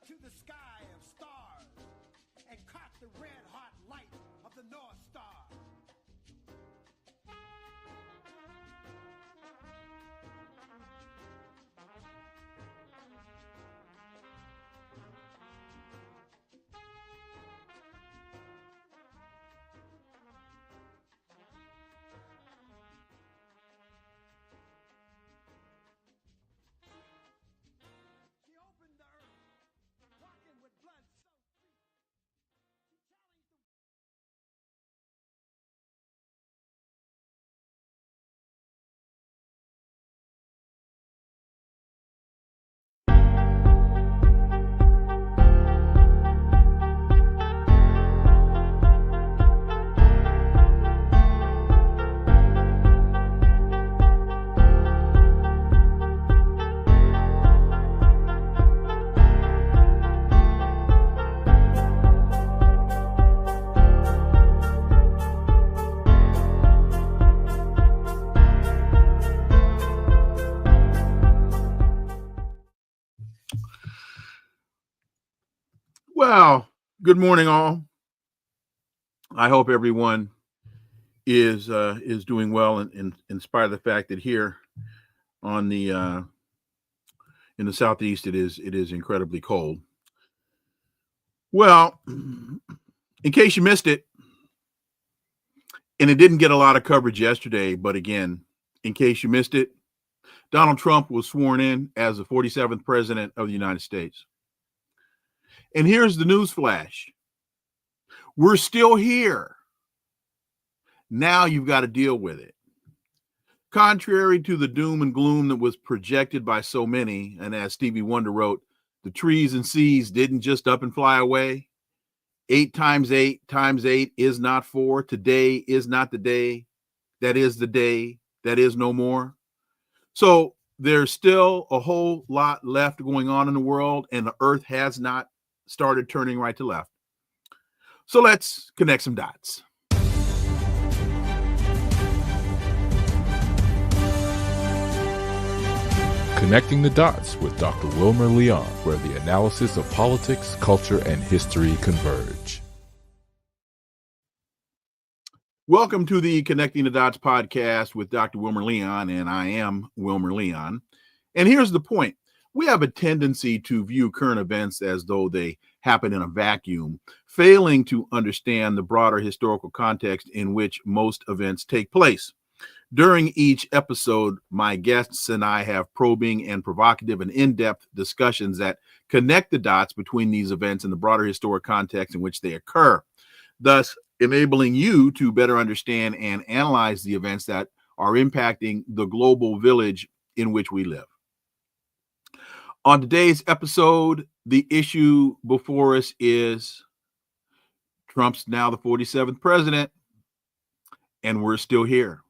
to the sky of stars and caught the red-hot light of the North Star. She opened the earth, walking with blood so sweet. She challenged the Well, good morning, all. I hope everyone is doing well, in spite of the fact that here on the in the southeast it is incredibly cold. Well, in case you missed it, and it didn't get a lot of coverage yesterday, but again, in case you missed it, Donald Trump was sworn in as the 47th president of the United States. And here's the news flash. We're still here. Now you've got to deal with it. Contrary to the doom and gloom that was projected by so many, and as Stevie Wonder wrote, the trees and seas didn't just up and fly away. 8 times 8 times 8 is not 4. Today is not the day. That is the day. That is no more. So there's still a whole lot left going on in the world, and the earth has not started turning right to left. So let's connect some dots. Connecting the Dots with Dr. Wilmer Leon, where the analysis of politics, culture, and history converge. Welcome to the Connecting the Dots podcast with Dr. Wilmer Leon, and I am Wilmer Leon. And here's the point. We have a tendency to view current events as though they happen in a vacuum, failing to understand the broader historical context in which most events take place. During each episode, my guests and I have probing and provocative and in-depth discussions that connect the dots between these events and the broader historic context in which they occur, thus enabling you to better understand and analyze the events that are impacting the global village in which we live. On today's episode, the issue before us is Trump's now the 47th president, and we're still here.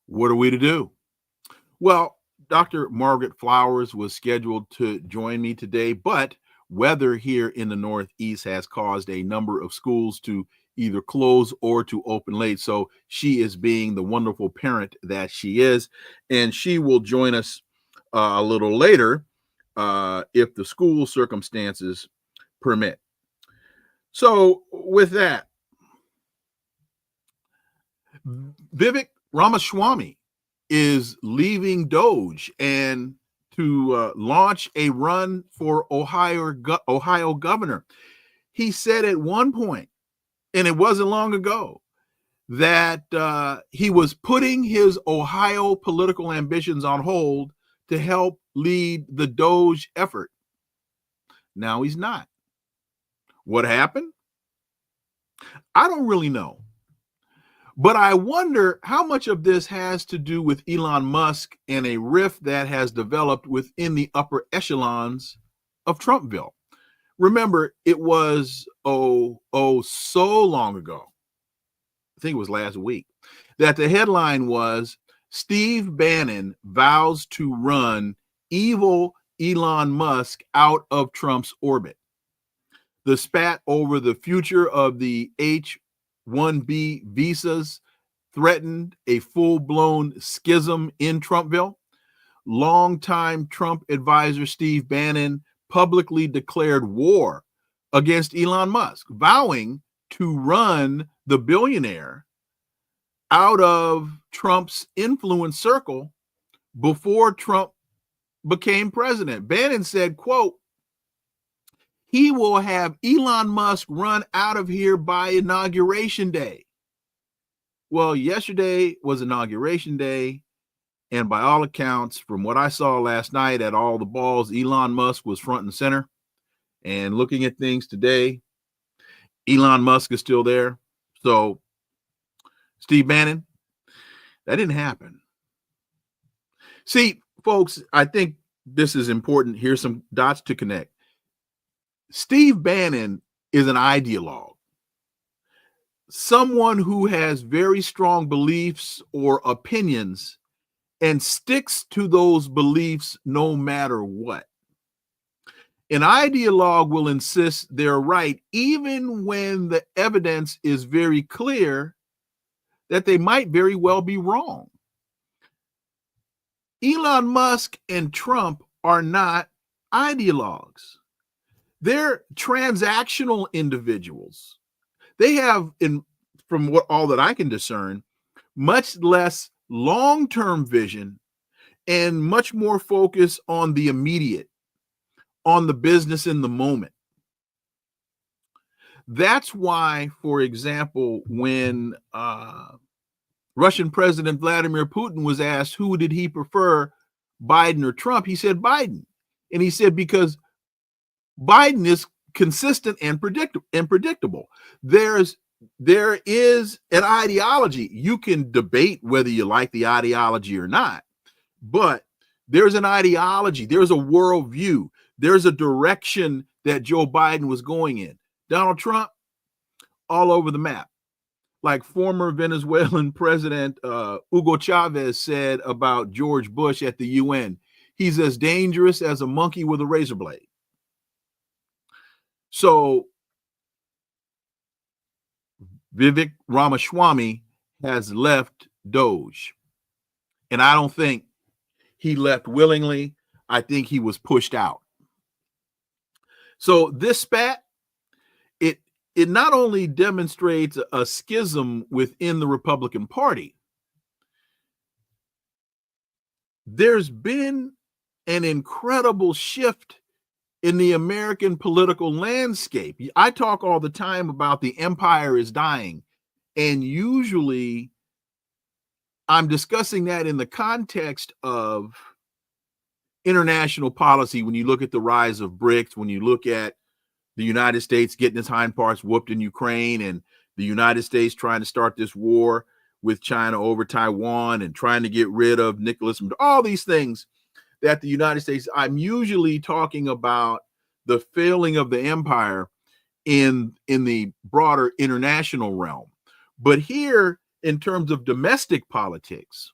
What are we to do? Well, Dr. Margaret Flowers was scheduled to join me today, but weather here in the Northeast has caused a number of schools to either close or to open late. So she is being the wonderful parent that she is, and she will join us a little later if the school circumstances permit. So with that, Vivek Ramaswamy is leaving Doge and to launch a run for Ohio governor. He said at one point, and it wasn't long ago, that he was putting his Ohio political ambitions on hold to help lead the Doge effort. Now he's not. What happened? I don't really know. But I wonder how much of this has to do with Elon Musk and a rift that has developed within the upper echelons of Trumpville. Remember, it was so long ago, I think it was last week, that the headline was Steve Bannon vows to run evil Elon Musk out of Trump's orbit. The spat over the future of the H-1B visas threatened a full-blown schism in Trumpville. Longtime Trump advisor Steve Bannon publicly declared war against Elon Musk, vowing to run the billionaire out of Trump's influence circle before Trump became president. Bannon said, quote, he will have Elon Musk run out of here by inauguration day. Well, yesterday was inauguration day, and by all accounts, from what I saw last night at all the balls, Elon Musk was front and center. And looking at things today, Elon Musk is still there. So, Steve Bannon, that didn't happen. See, folks, I think this is important. Here's some dots to connect. Steve Bannon is an ideologue, someone who has very strong beliefs or opinions and sticks to those beliefs no matter what. An ideologue will insist they're right even when the evidence is very clear that they might very well be wrong. Elon Musk and Trump are not ideologues. They're transactional individuals. They have, from what all that I can discern, much less long-term vision and much more focus on the immediate, on the business in the moment. That's why, for example, when Russian President Vladimir Putin was asked who did he prefer, Biden or Trump, he said Biden. And he said because Biden is consistent and predictable. There is an ideology. You can debate whether you like the ideology or not, but there's an ideology. There's a worldview. There's a direction that Joe Biden was going in. Donald Trump, all over the map. Like former Venezuelan President Hugo Chavez said about George Bush at the UN, he's as dangerous as a monkey with a razor blade. So Vivek Ramaswamy has left Doge. And I don't think he left willingly. I think he was pushed out. So this spat, it not only demonstrates a schism within the Republican Party, there's been an incredible shift in the American political landscape. I talk all the time about the empire is dying, and usually I'm discussing that in the context of international policy. When you look at the rise of BRICS, when you look at the United States getting its hind parts whooped in Ukraine, and the United States trying to start this war with China over Taiwan and trying to get rid of Nicholas, all these things that the United States, I'm usually talking about the failing of the empire in the broader international realm. But here, in terms of domestic politics,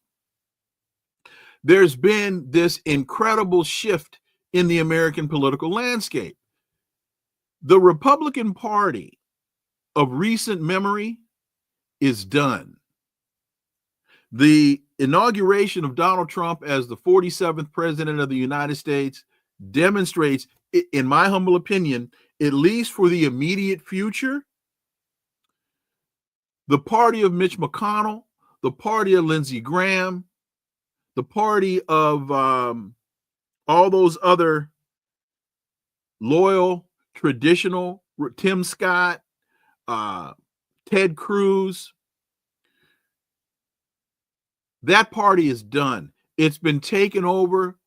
there's been this incredible shift in the American political landscape. The Republican Party of recent memory is done. The inauguration of Donald Trump as the 47th president of the United States demonstrates, in my humble opinion, at least for the immediate future, the party of Mitch McConnell, the party of Lindsey Graham, the party of all those other loyal, traditional, Tim Scott, Ted Cruz, that party is done. It's been taken over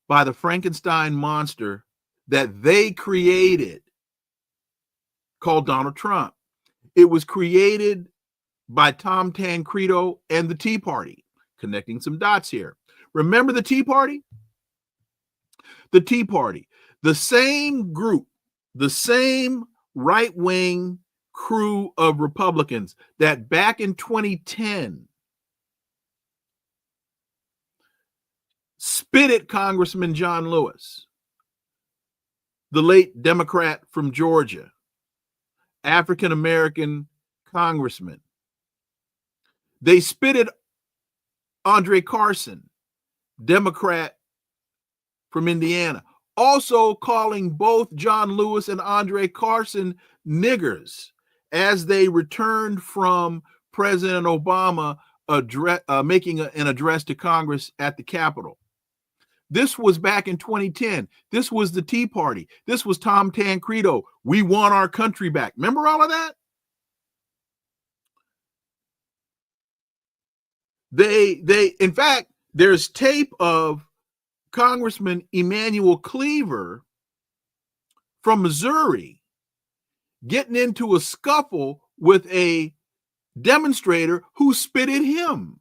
by the Frankenstein monster that they created called Donald Trump. It was created by Tom Tancredo and the Tea Party. Connecting some dots here. Remember the Tea Party? The Tea Party, the same group, the same right-wing crew of Republicans that back in 2010 spit at Congressman John Lewis, the late Democrat from Georgia, African-American congressman. They spit at Andre Carson, Democrat from Indiana. also calling both John Lewis and Andre Carson niggers as they returned from President Obama making an address to Congress at the Capitol. This was back in 2010. This was the Tea Party. This was Tom Tancredo. We want our country back. Remember all of that? In fact, there's tape of Congressman Emanuel Cleaver from Missouri getting into a scuffle with a demonstrator who spit at him.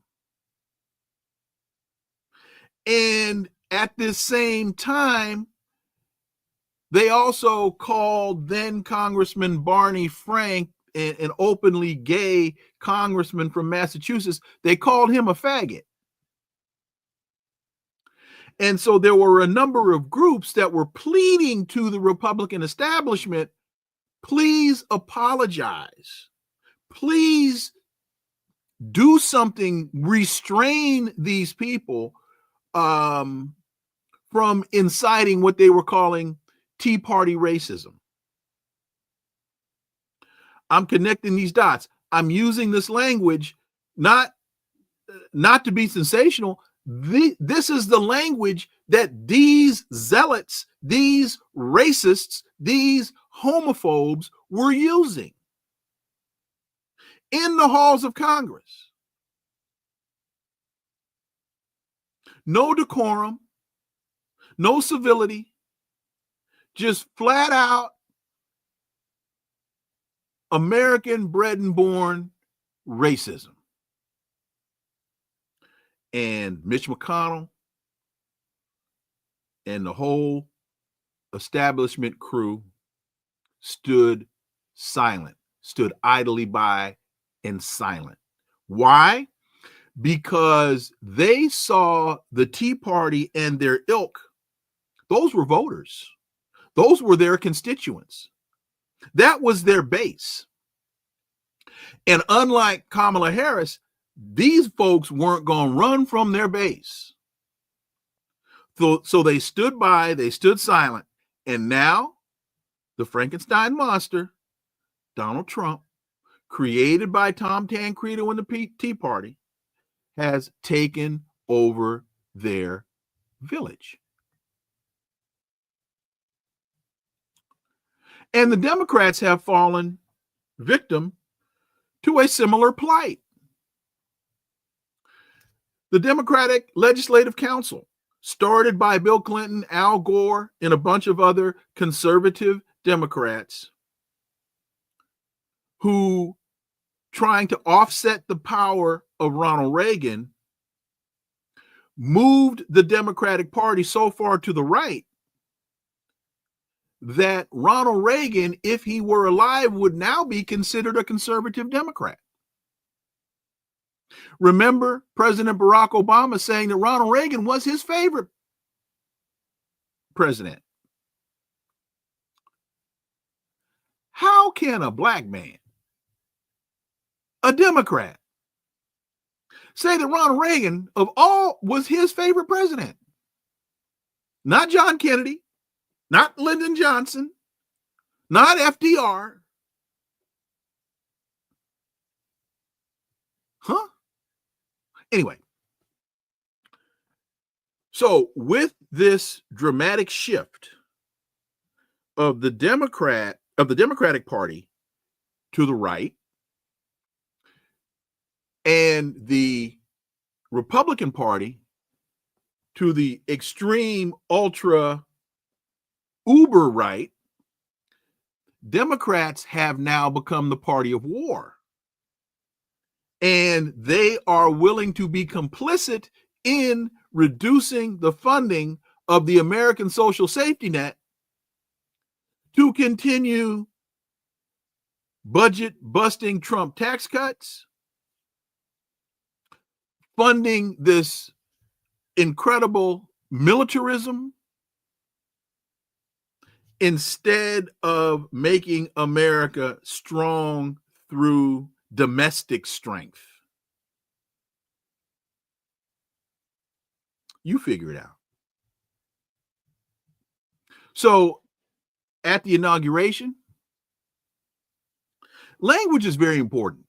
And at this same time, they also called then Congressman Barney Frank, an openly gay congressman from Massachusetts, they called him a faggot. And so there were a number of groups that were pleading to the Republican establishment, please apologize. Please do something, restrain these people from inciting what they were calling Tea Party racism. I'm connecting these dots. I'm using this language not to be sensational. This is the language that these zealots, these racists, these homophobes were using in the halls of Congress. No decorum, no civility, just flat out American bred and born racism. And Mitch McConnell and the whole establishment crew stood silent, stood idly by and silent. Why? Because they saw the Tea Party and their ilk. Those were voters. Those were their constituents. That was their base. And unlike Kamala Harris, these folks weren't going to run from their base. So they stood by, they stood silent. And now the Frankenstein monster, Donald Trump, created by Tom Tancredo and the Tea Party, has taken over their village. And the Democrats have fallen victim to a similar plight. The Democratic Legislative Council, started by Bill Clinton, Al Gore, and a bunch of other conservative Democrats who, trying to offset the power of Ronald Reagan, moved the Democratic Party so far to the right that Ronald Reagan, if he were alive, would now be considered a conservative Democrat. Remember President Barack Obama saying that Ronald Reagan was his favorite president. How can a black man, a Democrat, say that Ronald Reagan of all was his favorite president? Not John Kennedy, not Lyndon Johnson, not FDR. Huh? Anyway, so with this dramatic shift of the Democratic Party to the right and the Republican Party to the extreme ultra uber right, Democrats have now become the party of war. And they are willing to be complicit in reducing the funding of the American social safety net to continue budget busting Trump tax cuts, funding this incredible militarism, instead of making America strong through domestic strength. You figure it out. So at the inauguration, language is very important.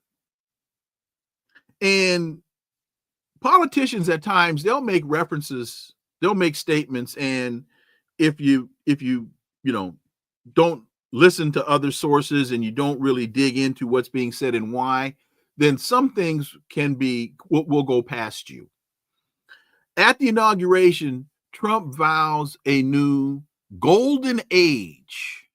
And politicians at times, they'll make references, they'll make statements, and if you don't listen to other sources and you don't really dig into what's being said and why, then some things will go past you. At the inauguration, Trump vows a new golden age.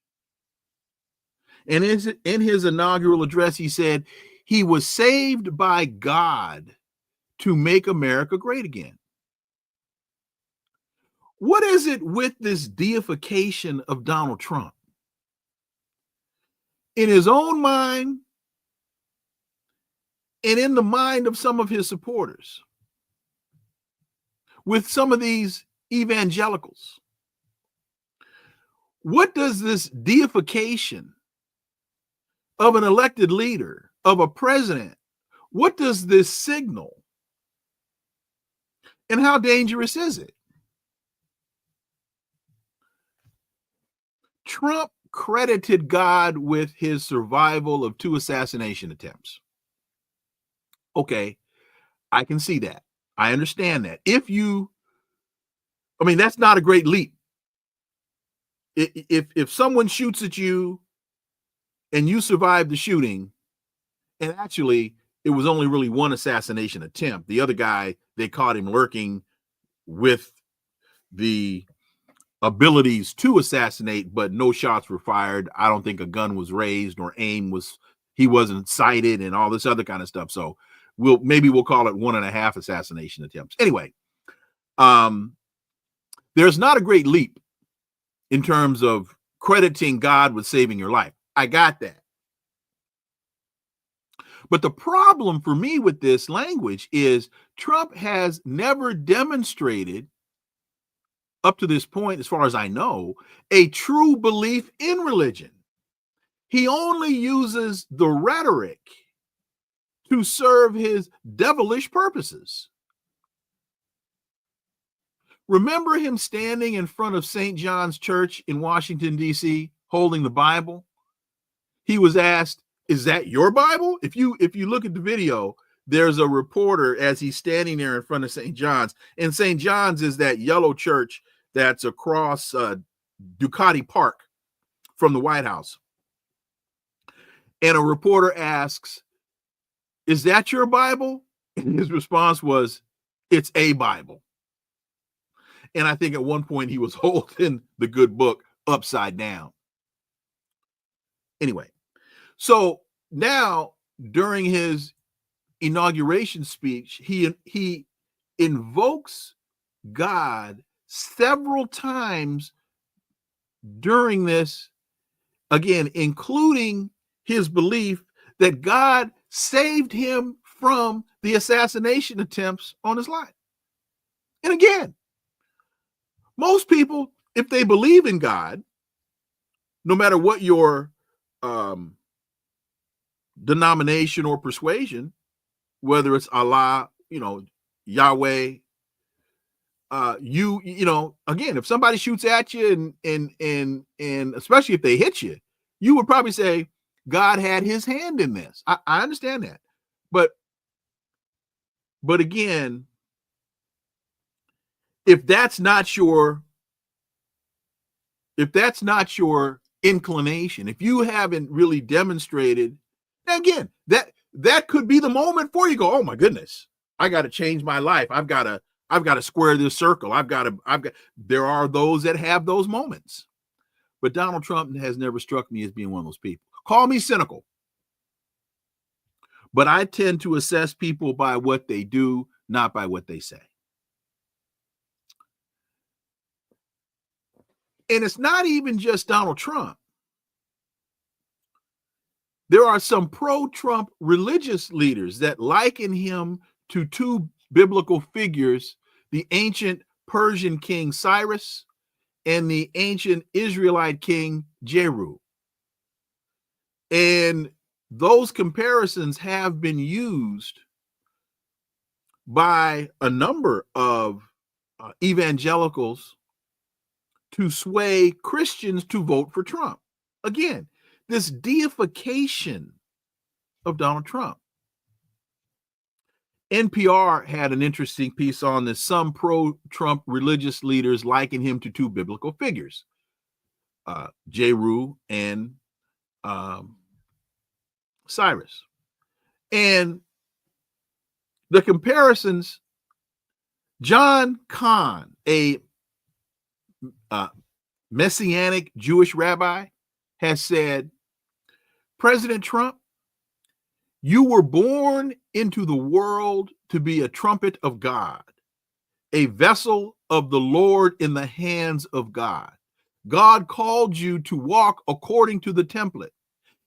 And in his inaugural address, he said he was saved by God to make America great again. What is it with this deification of Donald Trump? In his own mind and in the mind of some of his supporters, with some of these evangelicals, what does this deification of an elected leader, of a president, what does this signal? And how dangerous is it? Trump credited God with his survival of 2 assassination attempts. Okay, I can see that. I understand that. That's not a great leap. If someone shoots at you and you survive the shooting, and actually it was only really 1 assassination attempt. The other guy, they caught him lurking with the abilities to assassinate, but no shots were fired. I don't think a gun was raised or he wasn't sighted and all this other kind of stuff. So we'll call it 1.5 assassination attempts. Anyway, there's not a great leap in terms of crediting God with saving your life. I got that. But the problem for me with this language is Trump has never demonstrated, up to this point, as far as I know, a true belief in religion. He only uses the rhetoric to serve his devilish purposes. Remember him standing in front of St. John's Church in Washington, D.C., holding the Bible? He was asked, "Is that your Bible?" If you look at the video, there's a reporter as he's standing there in front of St. John's. And St. John's is that yellow church that's across Ducati Park from the White House. And a reporter asks, "Is that your Bible?" And his response was, "It's a Bible." And I think at one point he was holding the good book upside down. Anyway, so now during his inauguration speech, he invokes God several times during this, again, including his belief that God saved him from the assassination attempts on his life. And again, most people, if they believe in God, no matter what your denomination or persuasion, whether it's Allah, Yahweh, again, if somebody shoots at you and especially if they hit you, you would probably say God had his hand in this. I understand that. But again, if that's not your inclination, if you haven't really demonstrated, again, that could be the moment for you to go, "Oh my goodness, I got to change my life. I've got to square this circle. There are those that have those moments. But Donald Trump has never struck me as being one of those people. Call me cynical, but I tend to assess people by what they do, not by what they say. And it's not even just Donald Trump. There are some pro-Trump religious leaders that liken him to 2 biblical figures, the ancient Persian king Cyrus and the ancient Israelite king Jehu. And those comparisons have been used by a number of evangelicals to sway Christians to vote for Trump. Again, this deification of Donald Trump. NPR had an interesting piece on this. Some pro-Trump religious leaders liken him to two biblical figures, Jehu and Cyrus. And the comparisons, John Kahn, a Messianic Jewish rabbi, has said, President Trump, you were born into the world to be a trumpet of God, a vessel of the Lord in the hands of God. God called you to walk according to the template.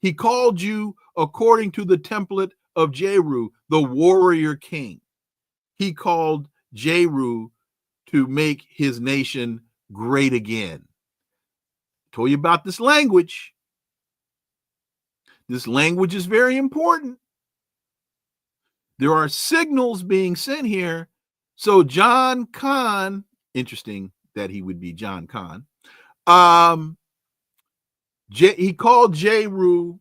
He called you according to the template of Jehu, the warrior king. He called Jehu to make his nation great again. I told you about this language. This language is very important. There are signals being sent here. So John Kahn, interesting that he would be John Kahn, he called Jehu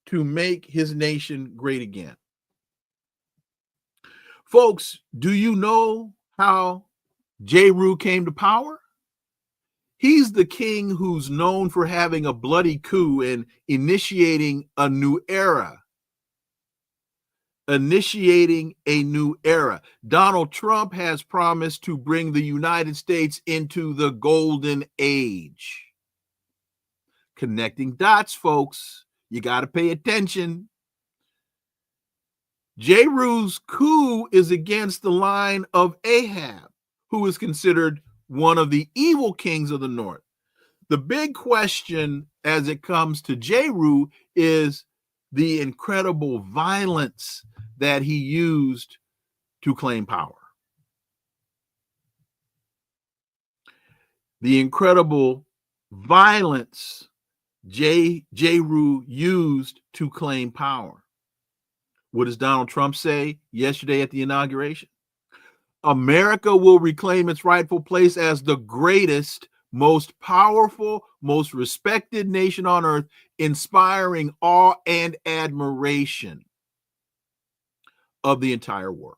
to make his nation great again. Folks, do you know how Jehu came to power? He's the king who's known for having a bloody coup and initiating a new era. Initiating a new era. Donald Trump has promised to bring the United States into the golden age. Connecting dots, folks. You got to pay attention. Jehu's coup is against the line of Ahab, who is considered one of the evil kings of the north. The big question as it comes to Jehu is the incredible violence that he used to claim power. The incredible violence Jehu used to claim power. What does Donald Trump say yesterday at the inauguration? America will reclaim its rightful place as the greatest, most powerful, most respected nation on earth, inspiring awe and admiration of the entire world.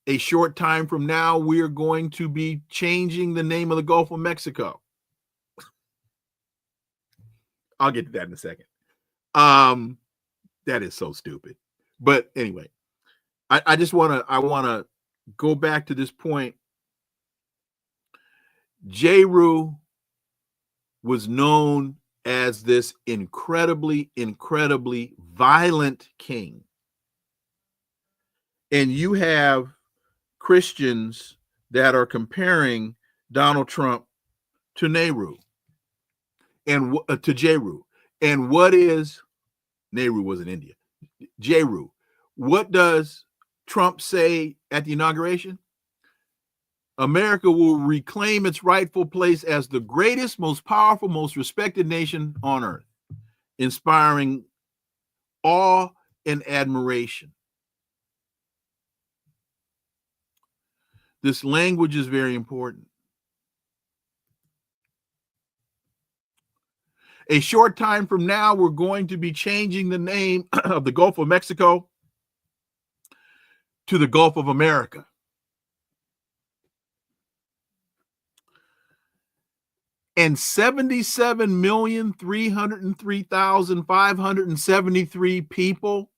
A short time from now, we're going to be changing the name of the Gulf of Mexico. I'll get to that in a second. That is so stupid. But anyway, I want to go back to this point. Jehu was known as this incredibly, incredibly violent king. And you have Christians that are comparing Donald Trump to Nehru and to Jehu. And what is Nehru was in India. Jehu. What does Trump say at the inauguration? America will reclaim its rightful place as the greatest, most powerful, most respected nation on earth, inspiring awe and admiration. This language is very important. A short time from now, we're going to be changing the name of the Gulf of Mexico to the Gulf of America. And 77,303,573 people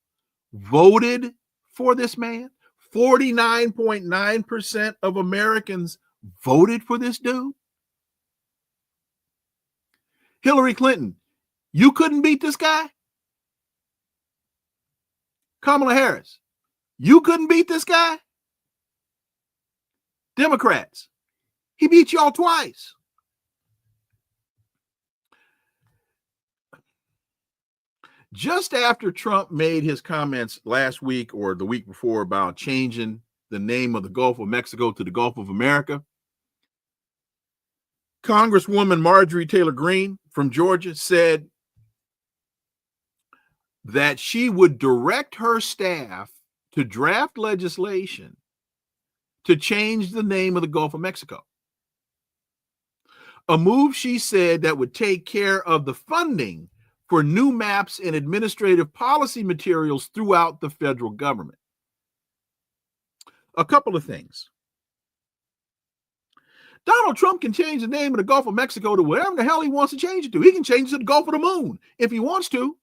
voted for this man. 49.9% of Americans voted for this dude. Hillary Clinton, you couldn't beat this guy? Kamala Harris, you couldn't beat this guy? Democrats, he beat y'all twice. Just after Trump made his comments last week or the week before about changing the name of the Gulf of Mexico to the Gulf of America, Congresswoman Marjorie Taylor Greene from Georgia said that she would direct her staff to draft legislation to change the name of the Gulf of Mexico. a move, she said, that would take care of the funding for new maps and administrative policy materials throughout the federal government. A couple of things. Donald Trump can change the name of the Gulf of Mexico to whatever the hell he wants to change it to. He can change it to the Gulf of the Moon if he wants to.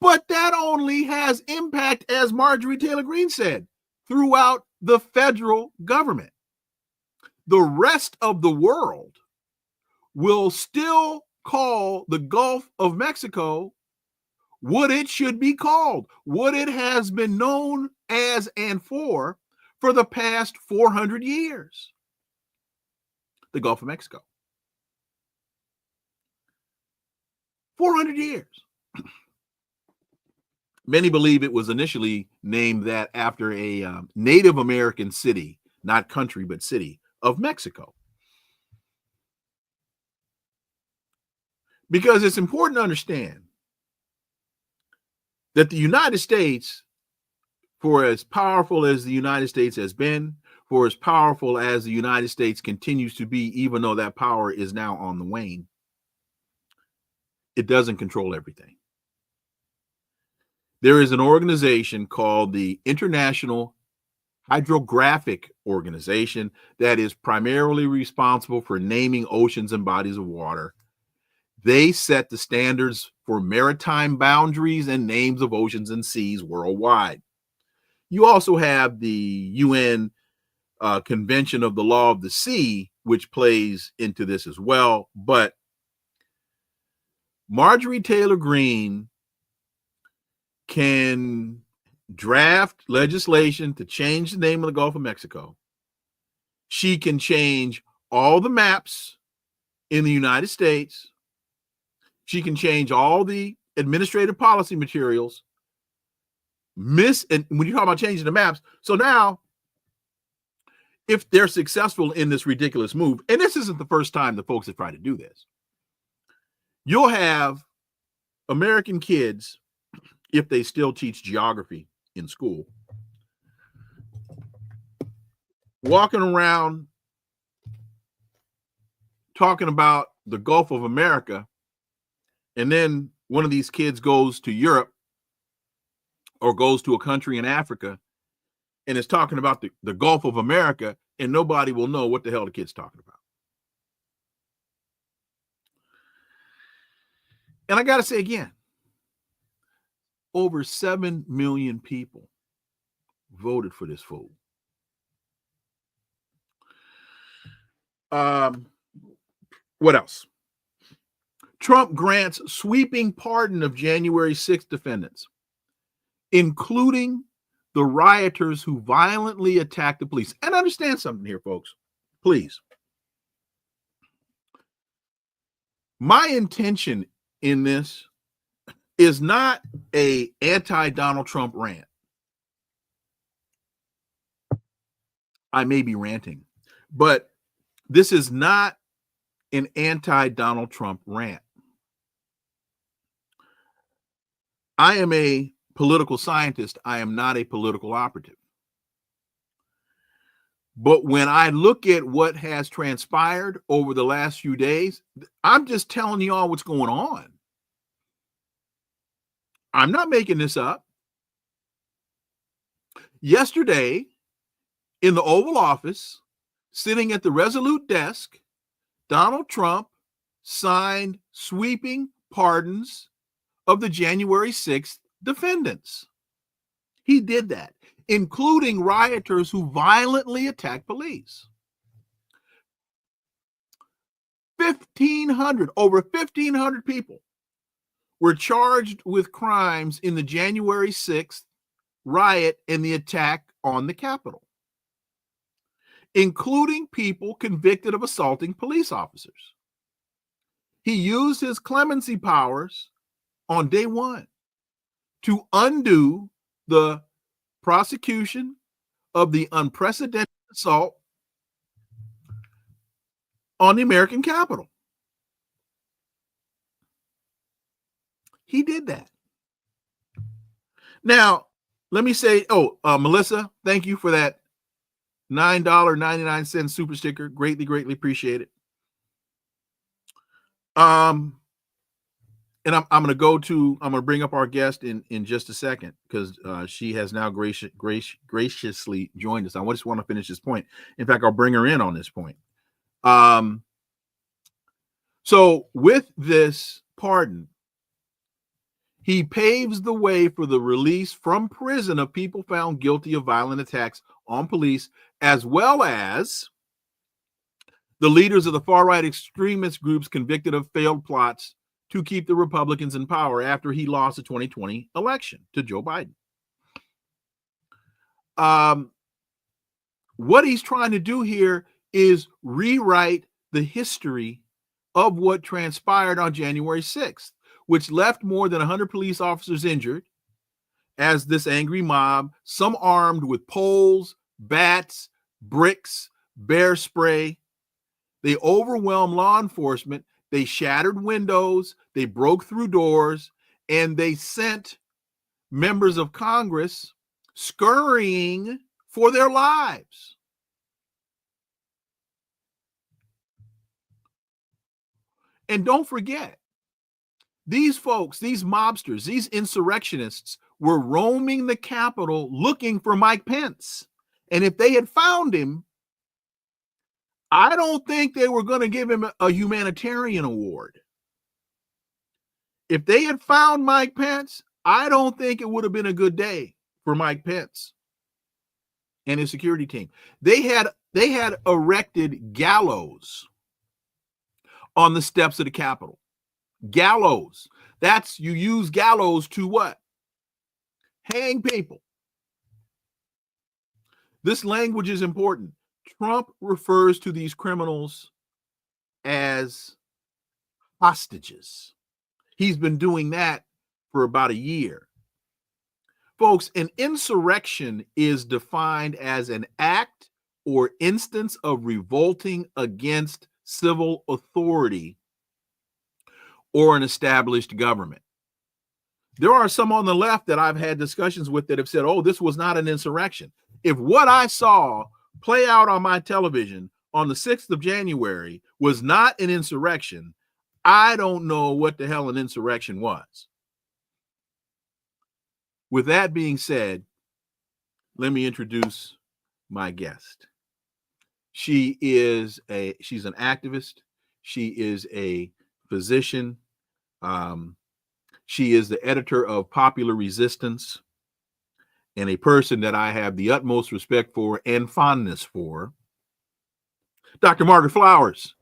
But that only has impact, as Marjorie Taylor Greene said, throughout the federal government. The rest of the world will still call the Gulf of Mexico what it should be called, what it has been known as and for the past 400 years. The Gulf of Mexico. 400 years. Many believe it was initially named that after a Native American city, not country, but city of Mexico. Because it's important to understand that the United States, for as powerful as the United States has been, for as powerful as the United States continues to be, even though that power is now on the wane, it doesn't control everything. There is an organization called the International Hydrographic Organization that is primarily responsible for naming oceans and bodies of water. They set the standards for maritime boundaries and names of oceans and seas worldwide. You also have the UN Convention of the Law of the Sea, which plays into this as well. But Marjorie Taylor Greene can draft legislation to change the name of the Gulf of Mexico. She can change all the maps in the United States. She can change all the administrative policy materials. And when you talk about changing the maps, so now, if they're successful in this ridiculous move, and this isn't the first time the folks have tried to do this, you'll have American kids, if they still teach geography in school, walking around talking about the Gulf of America, and then one of these kids goes to Europe or goes to a country in Africa and is talking about the Gulf of America, and nobody will know what the hell the kid's talking about. And I got to say again, over 7 million people voted for this fool. What else? Trump grants sweeping pardon of January 6th defendants, including the rioters who violently attacked the police. And understand something here, folks, please. My intention in this is not a anti-Donald Trump rant. I may be ranting, but this is not an anti-Donald Trump rant. I am a political scientist. I am not a political operative. But when I look at what has transpired over the last few days, I'm just telling you all what's going on. I'm not making this up. Yesterday, in the Oval Office, sitting at the Resolute desk, Donald Trump signed sweeping pardons of the January 6th defendants. He did that, including rioters who violently attacked police. Over 1,500 people were charged with crimes in the January 6th riot and the attack on the Capitol, including people convicted of assaulting police officers. He used his clemency powers on day one to undo the prosecution of the unprecedented assault on the American Capitol. He did that. Now, let me say, Melissa, thank you for that $9.99 super sticker. Greatly, greatly appreciate it. And I'm going to bring up our guest in just a second, because she has now graciously joined us. I just want to finish this point. In fact, I'll bring her in on this point. So with this pardon, he paves the way for the release from prison of people found guilty of violent attacks on police, as well as the leaders of the far-right extremist groups convicted of failed plots to keep the Republicans in power after he lost the 2020 election to Joe Biden. What he's trying to do here is rewrite the history of what transpired on January 6th, which left more than 100 police officers injured as this angry mob, some armed with poles, bats, bricks, bear spray, they overwhelmed law enforcement. They shattered windows, they broke through doors, and they sent members of Congress scurrying for their lives. And don't forget, these folks, these mobsters, these insurrectionists were roaming the Capitol looking for Mike Pence. And if they had found him, I don't think they were going to give him a humanitarian award. If they had found Mike Pence, I don't think it would have been a good day for Mike Pence and his security team. They had erected gallows on the steps of the Capitol. Gallows. You use gallows to what? Hang people. This language is important. Trump refers to these criminals as hostages. He's been doing that for about a year. Folks, an insurrection is defined as an act or instance of revolting against civil authority or an established government. There are some on the left that I've had discussions with that have said, oh, this was not an insurrection. If what I saw play out on my television on the 6th of January was not an insurrection, I don't know what the hell an insurrection was. With that being said, let me introduce my guest. She's an activist. She is a physician. She is the editor of Popular Resistance, and a person that I have the utmost respect for and fondness for, Dr. Margaret Flowers.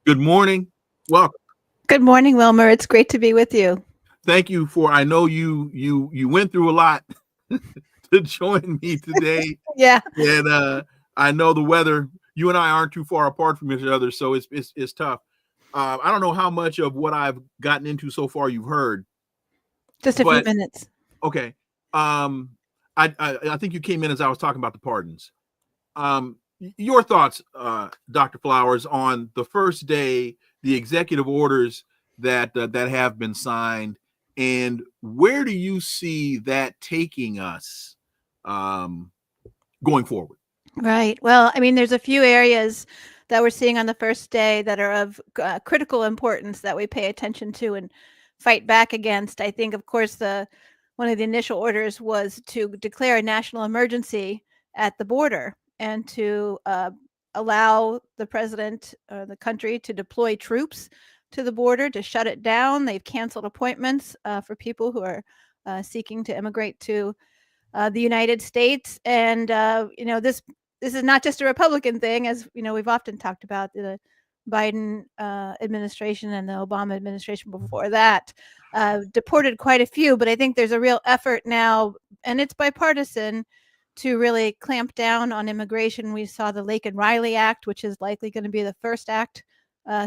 Good morning. Welcome. Good morning, Wilmer. It's great to be with you. Thank you I know you went through a lot to join me today. Yeah. And I know the weather, you and I aren't too far apart from each other, so it's tough. I don't know how much of what I've gotten into so far you've heard. Just a few minutes. Okay. I think you came in as I was talking about the pardons. Your thoughts, Dr. Flowers, on the first day, the executive orders that have been signed, and where do you see that taking us going forward? Right. Well, I mean, there's a few areas that we're seeing on the first day that are of critical importance that we pay attention to and fight back against. I think, of course, one of the initial orders was to declare a national emergency at the border and to allow the president or the country to deploy troops to the border to shut it down. They've canceled appointments for people who are seeking to immigrate to the United States. And, this is not just a Republican thing, as, we've often talked about. The Biden administration and the Obama administration before that deported quite a few, but I think there's a real effort now, and it's bipartisan, to really clamp down on immigration. We saw the Lake and Riley Act, which is likely going to be the first act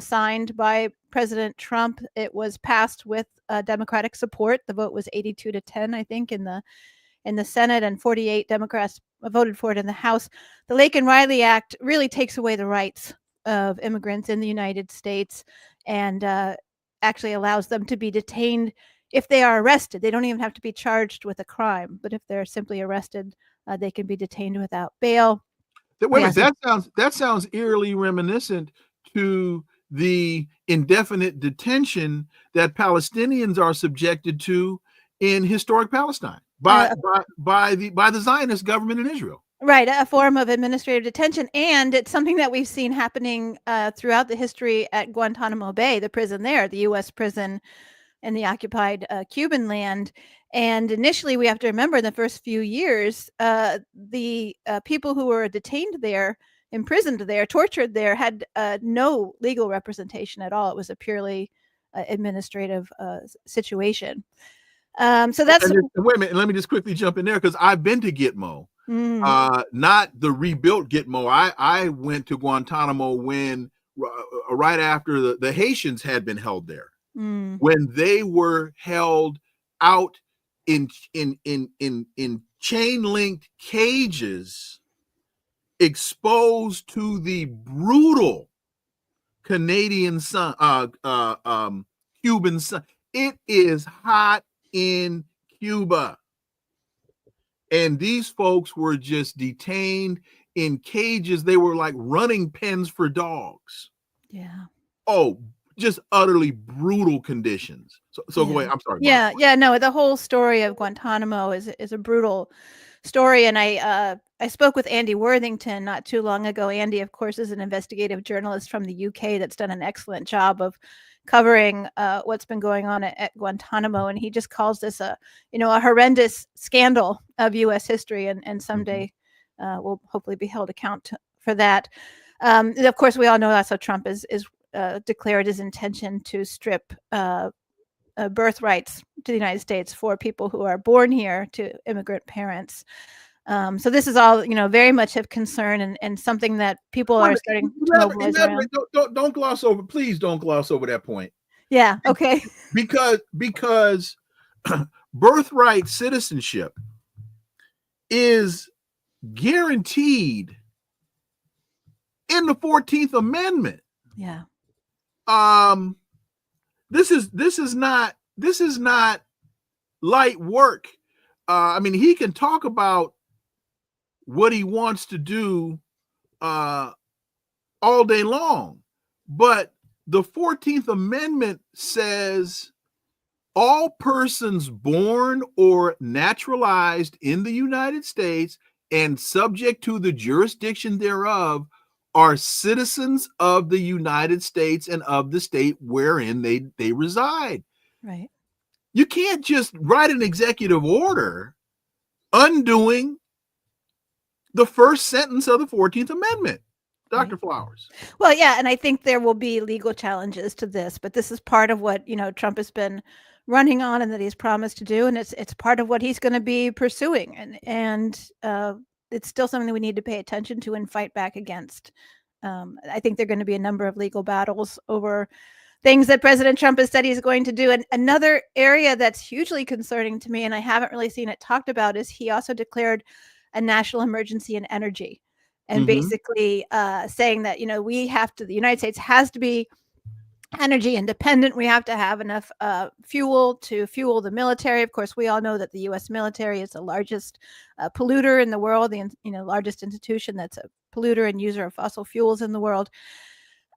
signed by President Trump. It was passed with Democratic support. The vote was 82-10, I think, in the Senate, and 48 Democrats voted for it in the House. The Lake and Riley Act really takes away the rights of immigrants in the United States and actually allows them to be detained if they are arrested. They don't even have to be charged with a crime, but if they're simply arrested, they can be detained without bail. Wait a minute, that sounds eerily reminiscent to the indefinite detention that Palestinians are subjected to in historic Palestine by the Zionist government in Israel. Right, a form of administrative detention, and it's something that we've seen happening throughout the history at Guantanamo Bay, the prison there, the U.S. prison in the occupied Cuban land. And initially, we have to remember in the first few years, the people who were detained there, imprisoned there, tortured there, had no legal representation at all. It was a purely administrative situation. So that's wait a minute. Let me just quickly jump in there because I've been to Gitmo. Not the rebuilt Gitmo. I went to Guantanamo when right after the Haitians had been held there, when they were held out in chain linked cages, exposed to the brutal Canadian sun, Cuban sun. It is hot in Cuba. And these folks were just detained in cages. They were like running pens for dogs. Yeah. Oh, just utterly brutal conditions. So go ahead. I'm sorry. Yeah. No, the whole story of Guantanamo is a brutal story. And I spoke with Andy Worthington not too long ago. Andy, of course, is an investigative journalist from the UK that's done an excellent job of covering what's been going on at Guantanamo, and he just calls this a horrendous scandal of U.S. history, and someday we'll hopefully be held account for that. Of course, we all know that's how Trump is declared his intention to strip birthrights to the United States for people who are born here to immigrant parents. So this is all, very much of concern and something that people are starting to mobilize around. Don't gloss over, please don't gloss over that point. Yeah, okay. Because birthright citizenship is guaranteed in the 14th Amendment. Yeah. This is not light work. I mean, he can talk about what he wants to do all day long, but the 14th Amendment says all persons born or naturalized in the United States and subject to the jurisdiction thereof are citizens of the United States and of the state wherein they reside. Right. You can't just write an executive order undoing the first sentence of the 14th Amendment. Dr. Flowers. Well, yeah, and I think there will be legal challenges to this, but this is part of what, Trump has been running on and that he's promised to do, and it's part of what he's going to be pursuing, and it's still something that we need to pay attention to and fight back against. I think there are going to be a number of legal battles over things that President Trump has said he's going to do. And another area that's hugely concerning to me, and I haven't really seen it talked about, is he also declared a national emergency in energy, and basically saying that, the United States has to be energy independent. We have to have enough fuel to fuel the military. Of course, we all know that the U.S. military is the largest polluter in the world, the largest institution that's a polluter and user of fossil fuels in the world.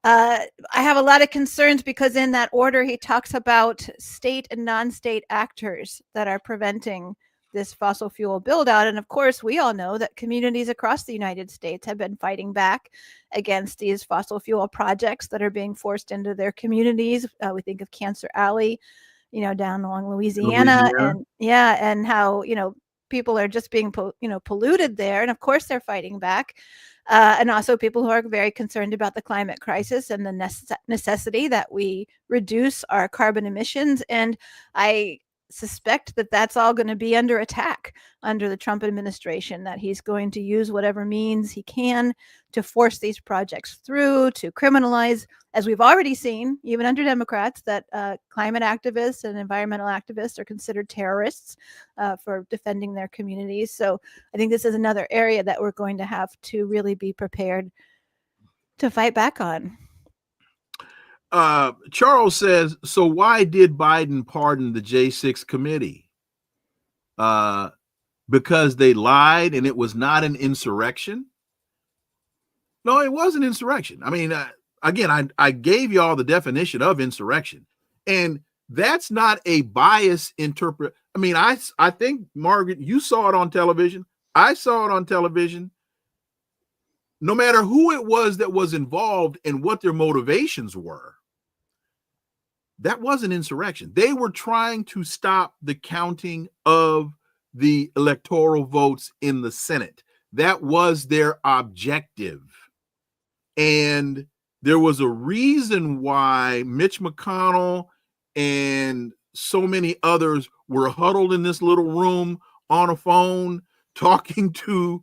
I have a lot of concerns because in that order, he talks about state and non-state actors that are preventing this fossil fuel build out. And of course, we all know that communities across the United States have been fighting back against these fossil fuel projects that are being forced into their communities. We think of Cancer Alley, down along Louisiana. And how, people are just being, polluted there. And of course, they're fighting back. And also people who are very concerned about the climate crisis and the necessity that we reduce our carbon emissions. And I suspect that that's all going to be under attack under the Trump administration, that he's going to use whatever means he can to force these projects through, to criminalize, as we've already seen, even under Democrats, that climate activists and environmental activists are considered terrorists for defending their communities. So I think this is another area that we're going to have to really be prepared to fight back on. Charles says, so why did Biden pardon the J6 committee? Because they lied and it was not an insurrection? No, it was an insurrection. I mean, again, I gave y'all the definition of insurrection, and that's not a bias interpret. I mean, I think, Margaret, you saw it on television. I saw it on television. No matter who it was that was involved and what their motivations were, that wasn't insurrection. They were trying to stop the counting of the electoral votes in the Senate. That was their objective. And there was a reason why Mitch McConnell and so many others were huddled in this little room on a phone talking to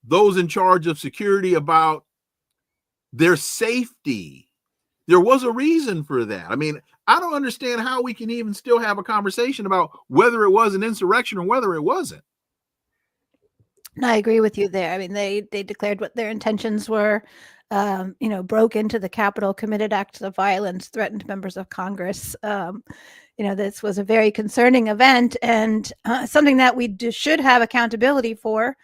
those in charge of security about their safety. There was a reason for that. I mean, I don't understand how we can even still have a conversation about whether it was an insurrection or whether it wasn't. I agree with you there. I mean, they declared what their intentions were, broke into the Capitol, committed acts of violence, threatened members of Congress. This was a very concerning event and something that we should have accountability for.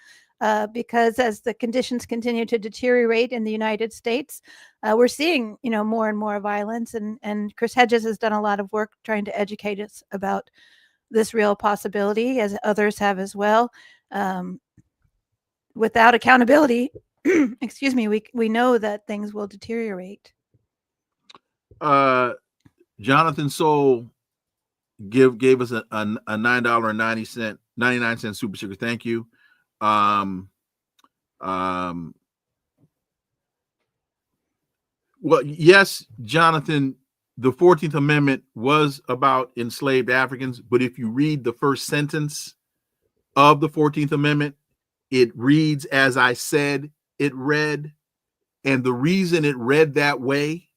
Because as the conditions continue to deteriorate in the United States, we're seeing, more and more violence. And Chris Hedges has done a lot of work trying to educate us about this real possibility, as others have as well. Without accountability, excuse me, we know that things will deteriorate. Jonathan Soul gave us a $9.99 super sticker. Thank you. Well, yes, Jonathan, the 14th Amendment was about enslaved Africans, but if you read the first sentence of the 14th Amendment, it reads as I said it read, and the reason it read that way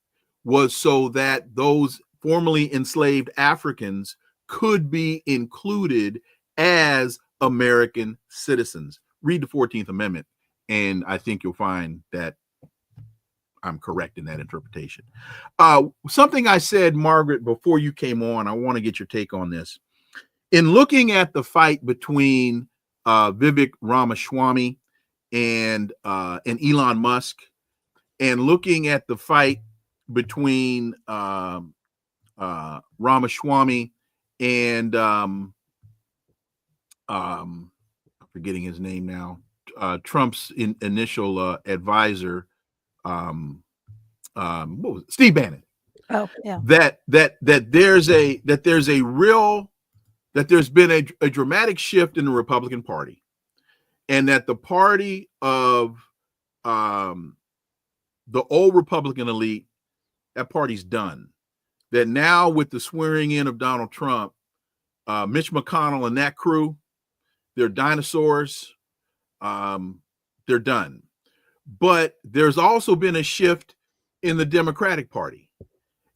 was so that those formerly enslaved Africans could be included as American citizens. Read the 14th Amendment, and I think you'll find that I'm correct in that interpretation. Something I said, Margaret, before you came on, I want to get your take on this. In looking at the fight between Vivek Ramaswamy and Elon Musk, and looking at the fight between Ramaswamy and I'm forgetting his name now, Trump's initial advisor, what was it? Steve Bannon. Oh, yeah. That there's been a dramatic shift in the Republican Party, and that the party of the old Republican elite, that party's done. That now with the swearing in of Donald Trump, Mitch McConnell and that crew, they're dinosaurs. They're done. But there's also been a shift in the Democratic Party.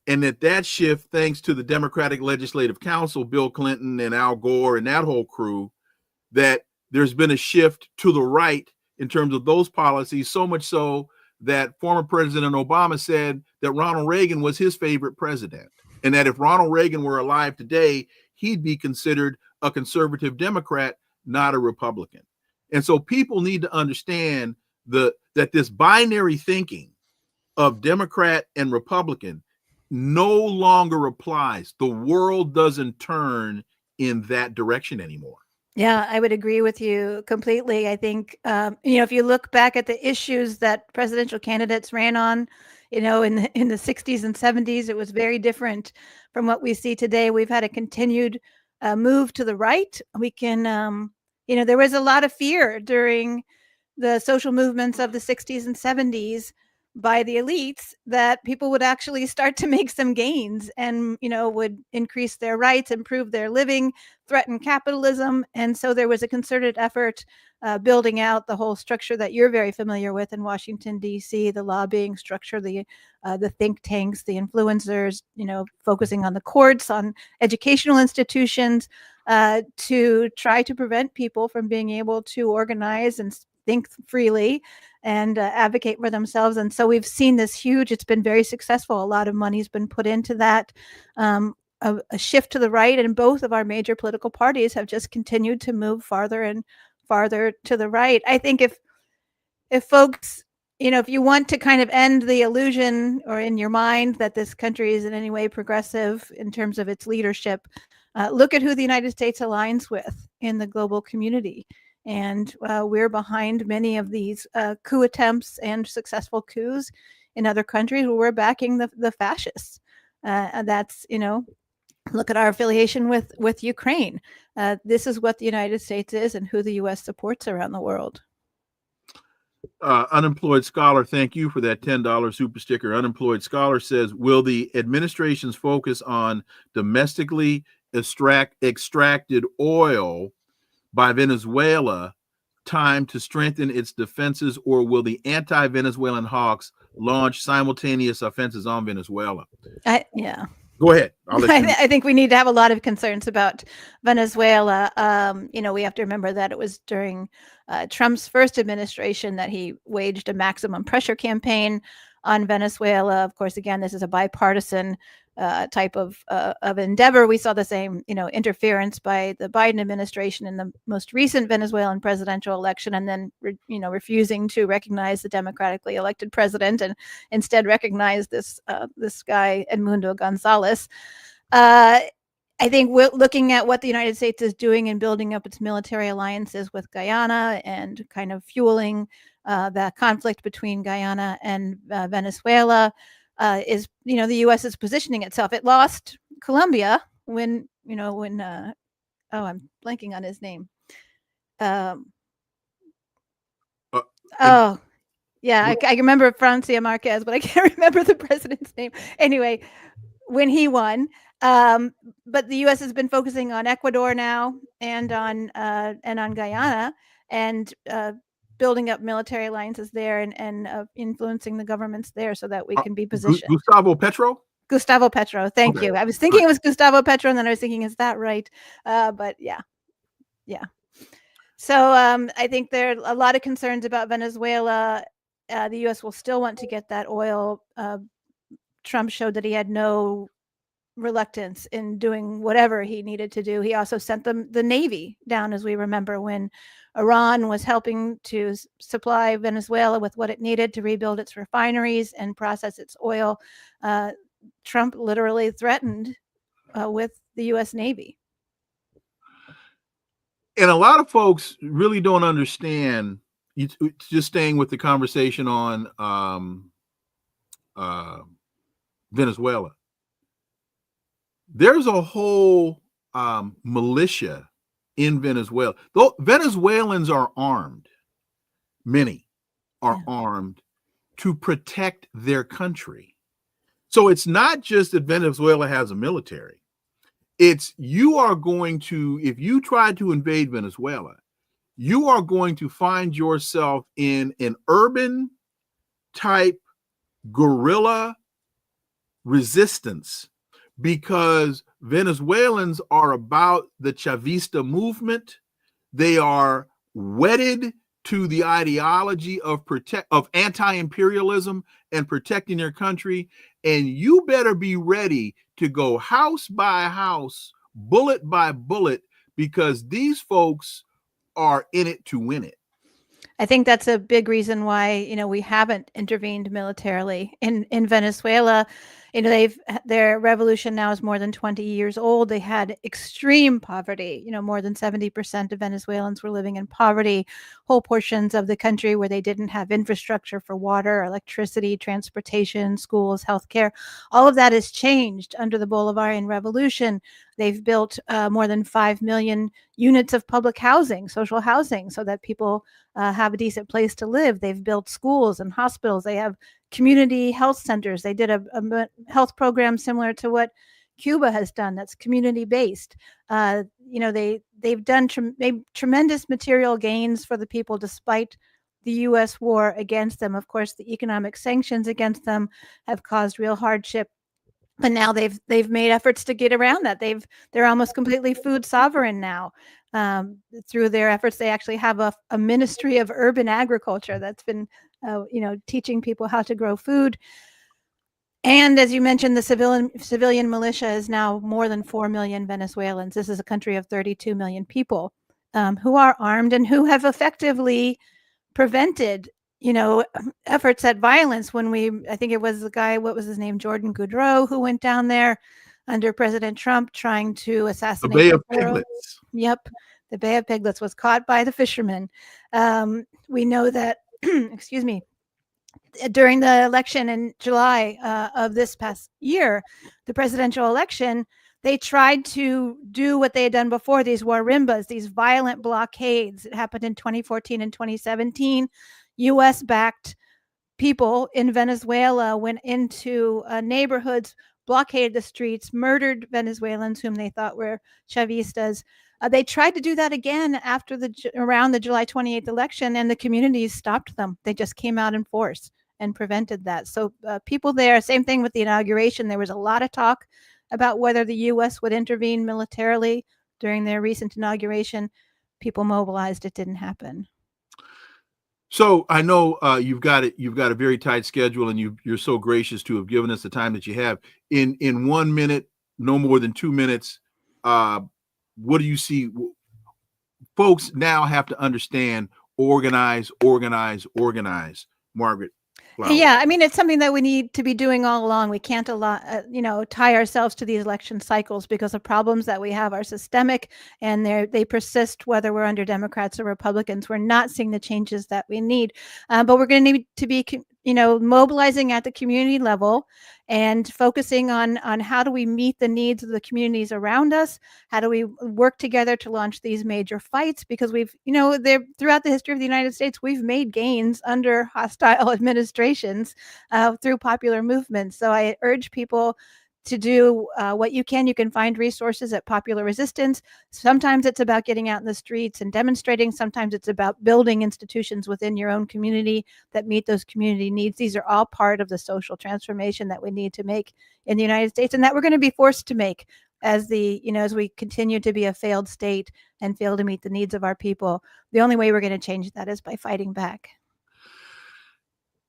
And that shift, thanks to the Democratic Legislative Council, Bill Clinton and Al Gore and that whole crew, that there's been a shift to the right in terms of those policies, so much so that former President Obama said that Ronald Reagan was his favorite president. And that if Ronald Reagan were alive today, he'd be considered a conservative Democrat, not a Republican. And so people need to understand that this binary thinking of Democrat and Republican no longer applies. The world doesn't turn in that direction anymore. Yeah, I would agree with you completely. I think, if you look back at the issues that presidential candidates ran on, in the 60s and 70s, it was very different from what we see today. We've had a continued move to the right. We can, there was a lot of fear during the social movements of the 60s and 70s by the elites that people would actually start to make some gains and, would increase their rights, improve their living, threaten capitalism. And so there was a concerted effort building out the whole structure that you're very familiar with in Washington, D.C., the lobbying structure, the think tanks, the influencers, focusing on the courts, on educational institutions, to try to prevent people from being able to organize and think freely and advocate for themselves. And so we've seen this huge, it's been very successful. A lot of money's been put into that, a shift to the right, and both of our major political parties have just continued to move farther and farther to the right. I think if folks if you want to kind of end the illusion or in your mind that this country is in any way progressive in terms of its leadership, look at who the United States aligns with in the global community. And we're behind many of these coup attempts and successful coups in other countries where we're backing the fascists. And that's, look at our affiliation with Ukraine. This is what the United States is and who the U.S. supports around the world. Unemployed Scholar, thank you for that $10 super sticker. Unemployed Scholar says, will the administration's focus on domestically extracted oil by Venezuela time to strengthen its defenses, or will the anti-Venezuelan hawks launch simultaneous offenses on Venezuela? Yeah. Go ahead. I think we need to have a lot of concerns about Venezuela. We have to remember that it was during Trump's first administration that he waged a maximum pressure campaign on Venezuela. Of course, again, this is a bipartisan type of endeavor. We saw the same, interference by the Biden administration in the most recent Venezuelan presidential election, and then, refusing to recognize the democratically elected president and instead recognize this guy, Edmundo Gonzalez. I think we're looking at what the United States is doing in building up its military alliances with Guyana and kind of fueling the conflict between Guyana and Venezuela. Is the U.S. is positioning itself. It lost Colombia when I'm blanking on his name. I remember Francia Marquez, but I can't remember the president's name. Anyway, when he won, but the U.S. has been focusing on Ecuador now and on Guyana and building up military alliances there and influencing the governments there so that we can be positioned. Gustavo Petro. Thank you. I was thinking it was Gustavo Petro, and then I was thinking, is that right? But yeah. So I think there are a lot of concerns about Venezuela. The U.S. will still want to get that oil. Trump showed that he had no reluctance in doing whatever he needed to do. He also sent the Navy down, as we remember, when Iran was helping to supply Venezuela with what it needed to rebuild its refineries and process its oil. Trump literally threatened with the U.S. Navy. And a lot of folks really don't understand, just staying with the conversation on Venezuela. There's a whole militia in Venezuela. Though Venezuelans are armed, many are armed to protect their country. So it's not just that Venezuela has a military. It's you are going to, if you try to invade Venezuela, you are going to find yourself in an urban type guerrilla resistance, because Venezuelans are about the Chavista movement. They are wedded to the ideology of anti-imperialism and protecting their country. And you better be ready to go house by house, bullet by bullet, because these folks are in it to win it. I think that's a big reason why, we haven't intervened militarily in Venezuela. Their revolution now is more than 20 years old. They had extreme poverty. More than 70% of Venezuelans were living in poverty. Whole portions of the country where they didn't have infrastructure for water, electricity, transportation, schools, healthcare. All of that has changed under the Bolivarian Revolution. They've built more than 5 million units of public housing, social housing, so that people have a decent place to live. They've built schools and hospitals. They have community health centers. They did a health program similar to what Cuba has done. That's community based. They've done made tremendous material gains for the people despite the U.S. war against them. Of course, the economic sanctions against them have caused real hardship. But now they've made efforts to get around that. They're almost completely food sovereign now. Through their efforts, they actually have a ministry of urban agriculture that's been, teaching people how to grow food. And as you mentioned, the civilian militia is now more than 4 million Venezuelans. This is a country of 32 million people who are armed and who have effectively prevented efforts at violence when I think it was the guy, what was his name, Jordan Goudreau, who went down there under President Trump trying to The assassinate Bay the of girl. Piglets. Yep. The Bay of Piglets was caught by the fishermen. We know that, excuse me, during the election in July of this past year, the presidential election, they tried to do what they had done before, these warimbas, these violent blockades. It happened in 2014 and 2017. U.S.-backed people in Venezuela went into neighborhoods, blockaded the streets, murdered Venezuelans whom they thought were Chavistas. They tried to do that again around the July 28th election, and the communities stopped them. They just came out in force and prevented that. So people there, same thing with the inauguration. There was a lot of talk about whether the U.S. would intervene militarily during their recent inauguration. People mobilized. It didn't happen. So I know you've got a very tight schedule, and you're so gracious to have given us the time that you have. In 1 minute, no more than 2 minutes, what do you see? Folks now have to understand: organize, organize, organize. Margaret Flowers. Yeah, I mean, it's something that we need to be doing all along. We can't tie ourselves to these election cycles, because the problems that we have are systemic, and they persist whether we're under Democrats or Republicans. We're not seeing the changes that we need, but we're going to need to be mobilizing at the community level and focusing on how do we meet the needs of the communities around us? How do we work together to launch these major fights? Because we've, throughout the history of the United States, we've made gains under hostile administrations through popular movements. So I urge people to do what you can. You can find resources at Popular Resistance. Sometimes it's about getting out in the streets and demonstrating. Sometimes it's about building institutions within your own community that meet those community needs. These are all part of the social transformation that we need to make in the United States, and that we're going to be forced to make as we continue to be a failed state and fail to meet the needs of our people. The only way we're going to change that is by fighting back.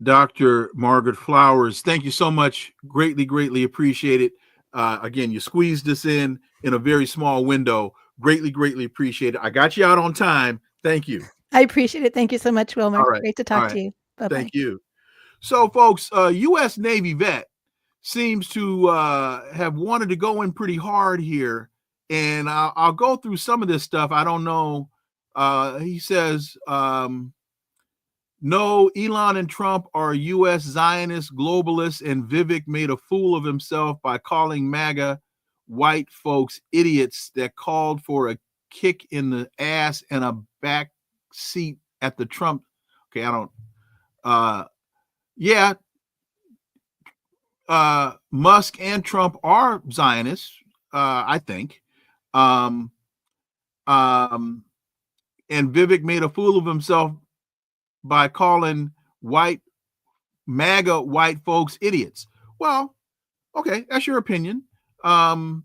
Dr. Margaret Flowers, thank you so much. Greatly, greatly appreciate it. Again, you squeezed this in a very small window. Greatly, greatly appreciate it. I got you out on time. Thank you. I appreciate it. Thank you so much, Wilmer. All right. Great to talk to you. Bye-bye. Thank you. So, folks, U.S. Navy vet seems to have wanted to go in pretty hard here, and I'll go through some of this stuff. I don't know. He says, no, Elon and Trump are U.S. Zionist globalists, and Vivek made a fool of himself by calling MAGA white folks idiots that called for a kick in the ass and a back seat at the Trump. Okay, Musk and Trump are Zionists, I think. And Vivek made a fool of himself by calling MAGA white folks idiots. Well, okay, that's your opinion. I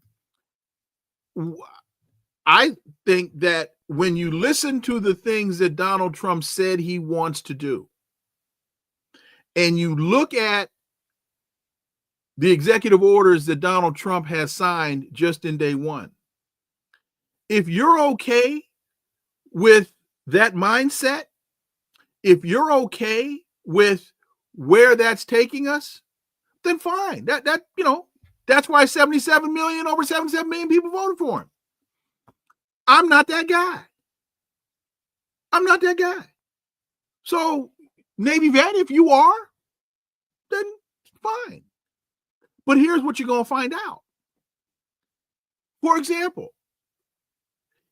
think that when you listen to the things that Donald Trump said he wants to do, and you look at the executive orders that Donald Trump has signed just in day one, if you're okay with that mindset, if you're okay with where that's taking us, then fine. That's why over 77 million people voted for him. I'm not that guy. So, Navy vet, if you are, then fine. But here's what you're going to find out. For example,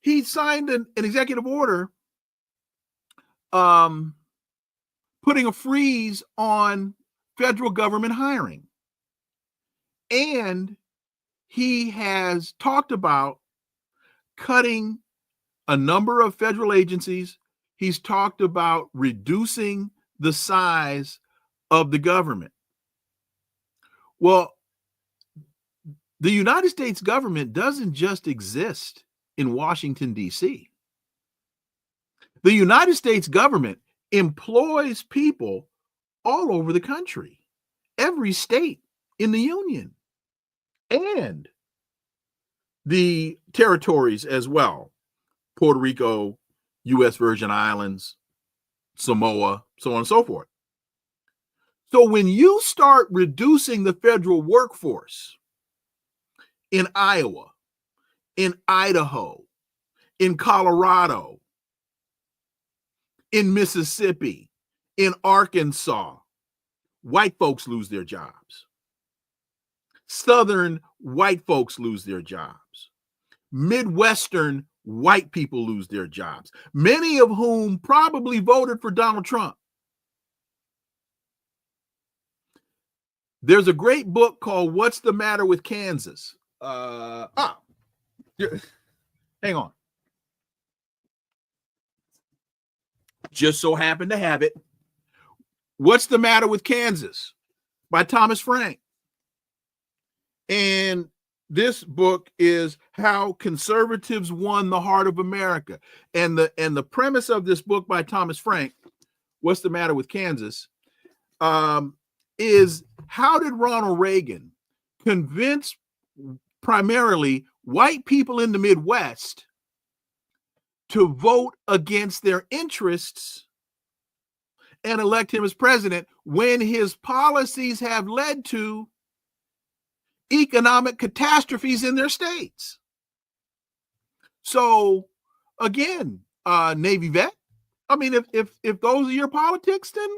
he signed an executive order putting a freeze on federal government hiring. And he has talked about cutting a number of federal agencies. He's talked about reducing the size of the government. Well, the United States government doesn't just exist in Washington, D.C. The United States government employs people all over the country, every state in the union, and the territories as well. Puerto Rico, U.S. Virgin Islands, Samoa, so on and so forth. So when you start reducing the federal workforce in Iowa, in Idaho, in Colorado, in Mississippi, in Arkansas, white folks lose their jobs. Southern white folks lose their jobs. Midwestern white people lose their jobs, many of whom probably voted for Donald Trump. There's a great book called What's the Matter with Kansas? Hang on. Just so happened to have it. What's the Matter with Kansas by Thomas Frank. And this book is how conservatives won the heart of America. And the premise of this book by Thomas Frank, What's the Matter with Kansas, is how did Ronald Reagan convince primarily white people in the Midwest to vote against their interests and elect him as president when his policies have led to economic catastrophes in their states? So again, Navy vet, I mean, if those are your politics, then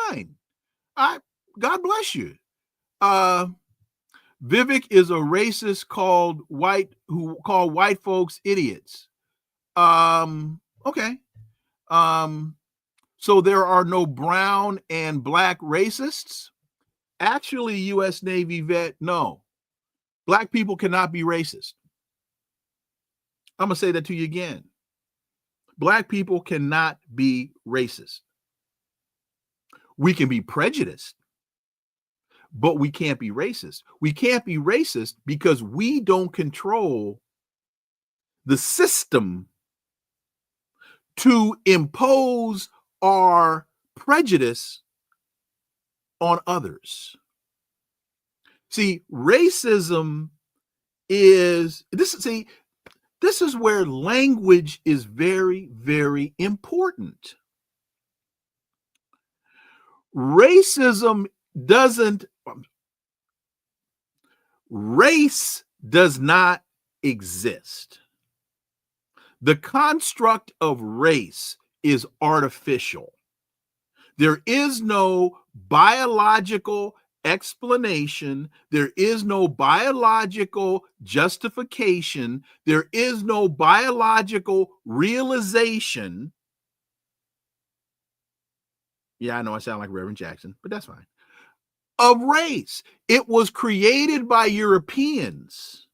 fine. God bless you. Vivek is a racist who call white folks idiots. Okay. So there are no brown and black racists? Actually, U.S. Navy vet, no. Black people cannot be racist. I'm going to say that to you again. Black people cannot be racist. We can be prejudiced, but we can't be racist. We can't be racist because we don't control the system to impose our prejudice on others. See, racism is this is where language is very, very important. Race does not exist. The construct of race is artificial. There is no biological explanation. There is no biological justification. There is no biological realization. Yeah, I know I sound like Reverend Jackson, but that's fine. Of race. It was created by Europeans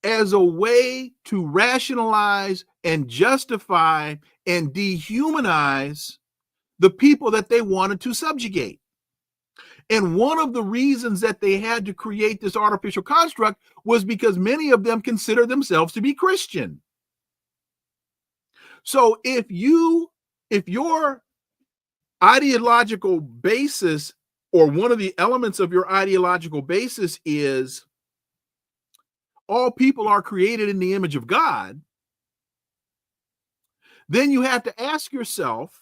as a way to rationalize and justify and dehumanize the people that they wanted to subjugate. And one of the reasons that they had to create this artificial construct was because many of them consider themselves to be Christian. So if your ideological basis, or one of the elements of your ideological basis, is all people are created in the image of God, then you have to ask yourself,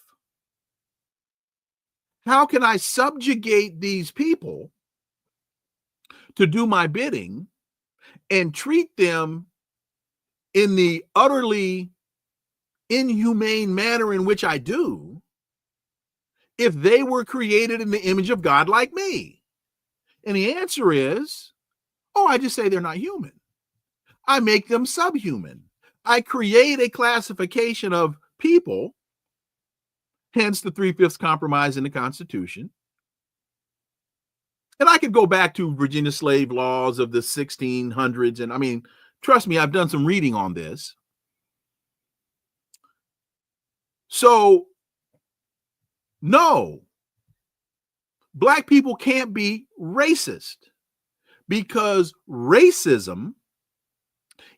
how can I subjugate these people to do my bidding and treat them in the utterly inhumane manner in which I do if they were created in the image of God like me? And the answer is, I just say they're not human. I make them subhuman. I create a classification of people, hence the 3/5 compromise in the Constitution. And I could go back to Virginia slave laws of the 1600s. And I mean, trust me, I've done some reading on this. So, no, Black people can't be racist, because racism,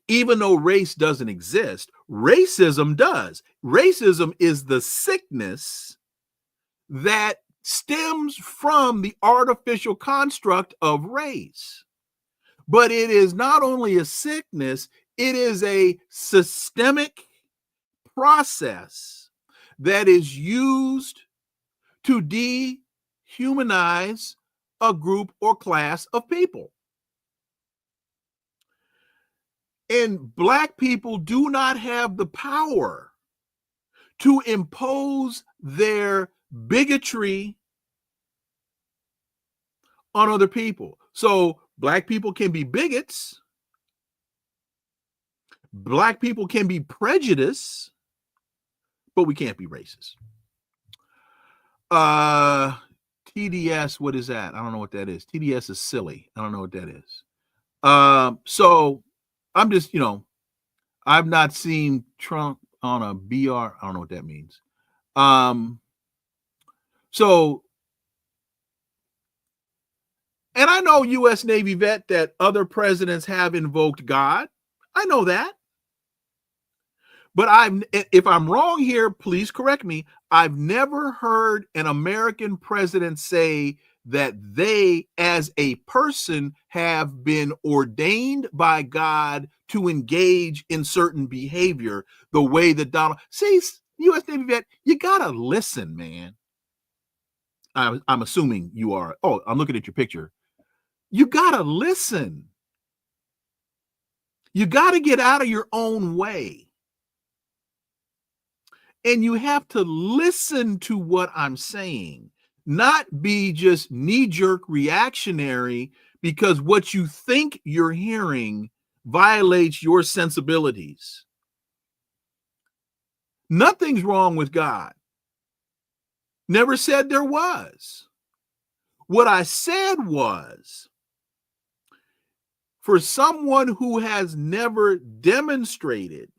even though race doesn't exist, racism does. Racism is the sickness that stems from the artificial construct of race. But it is not only a sickness, it is a systemic process that is used to dehumanize a group or class of people. And Black people do not have the power to impose their bigotry on other people. So Black people can be bigots. Black people can be prejudiced, but we can't be racist. TDS, what is that? I don't know what that is. TDS is silly. I don't know what that is. So I'm just, I've not seen Trump on a BR. I don't know what that means. So, and I know U.S. Navy vet that other presidents have invoked God. I know that. But if I'm wrong here, please correct me. I've never heard an American president say that they, as a person, have been ordained by God to engage in certain behavior the way that Donald. See, U.S. Navy vet, you gotta listen, man. I'm assuming you are. Oh, I'm looking at your picture. You gotta listen. You gotta get out of your own way. And you have to listen to what I'm saying, not be just knee-jerk reactionary because what you think you're hearing violates your sensibilities. Nothing's wrong with God. Never said there was. What I said was, for someone who has never demonstrated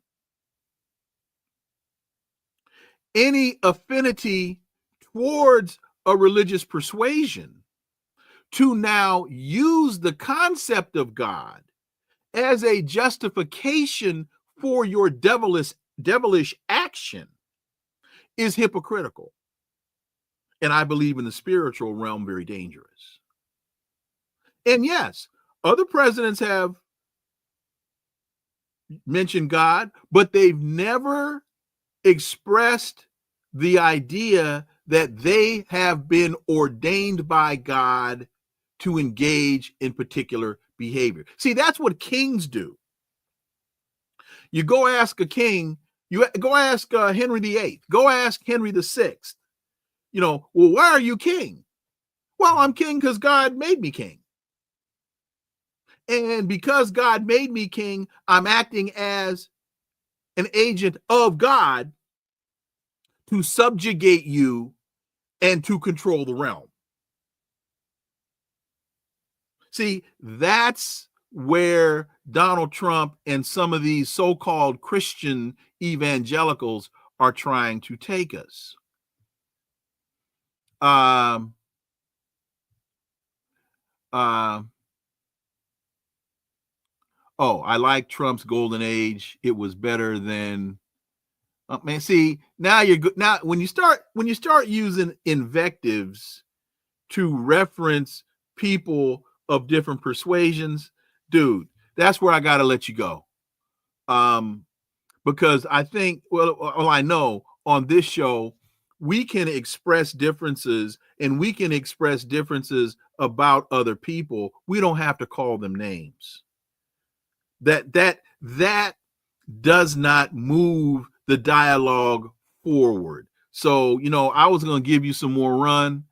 any affinity towards a religious persuasion, to now use the concept of God as a justification for your devilish action is hypocritical. And I believe in the spiritual realm, very dangerous. And yes, other presidents have mentioned God, but they've never expressed the idea that they have been ordained by God to engage in particular behavior. See, that's what kings do. You go ask a king, you go ask Henry VIII, go ask Henry VI, well, why are you king? Well, I'm king because God made me king. And because God made me king, I'm acting as an agent of God to subjugate you and to control the realm. See, that's where Donald Trump and some of these so-called Christian evangelicals are trying to take us. Oh, I like Trump's golden age. It was better than man. See, now you're good. Now, when you start using invectives to reference people of different persuasions, dude, that's where I got to let you go. Because I think, well, I know on this show, we can express differences and we can express differences about other people. We don't have to call them names. That does not move the dialogue forward. So, I was going to give you some more run.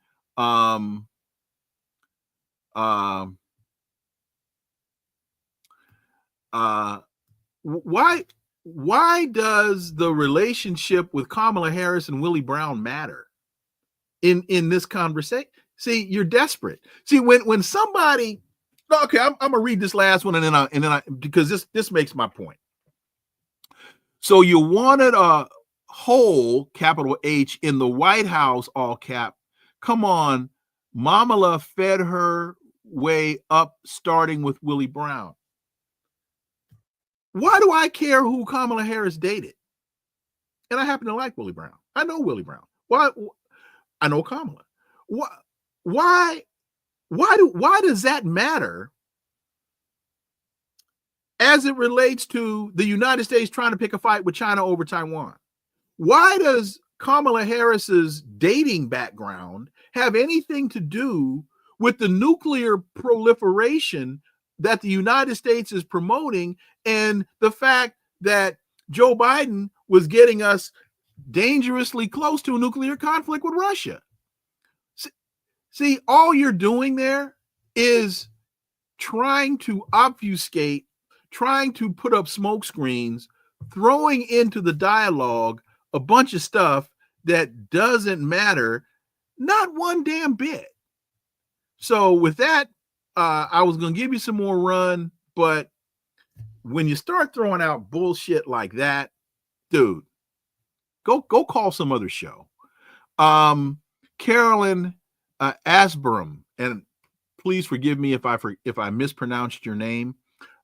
Why does the relationship with Kamala Harris and Willie Brown matter in this conversation? See, you're desperate. See, when somebody, okay, I'm gonna read this last one and then I because this makes my point. So you wanted a hole, capital H, in the White House, all cap. Come on, Kamala fed her way up, starting with Willie Brown. Why do I care who Kamala Harris dated? And I happen to like Willie Brown. I know Willie Brown. Why? I know Kamala. Why does that matter as it relates to the United States trying to pick a fight with China over Taiwan? Why does Kamala Harris's dating background have anything to do with the nuclear proliferation that the United States is promoting and the fact that Joe Biden was getting us dangerously close to a nuclear conflict with Russia? See, all you're doing there is trying to obfuscate, trying to put up smoke screens, throwing into the dialogue a bunch of stuff that doesn't matter, not one damn bit. So with that, I was going to give you some more run, but when you start throwing out bullshit like that, dude, go call some other show. Carolyn Asburum, and please forgive me if I mispronounced your name.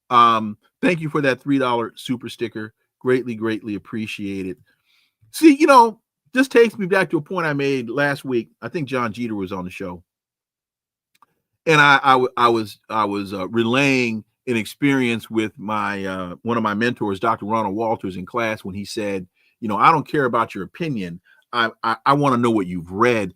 Thank you for that $3 super sticker. Greatly appreciated. See, this takes me back to a point I made last week. I think John Jeter was on the show, and I was relaying an experience with my one of my mentors, Dr. Ronald Walters, in class when he said, I don't care about your opinion. I want to know what you've read.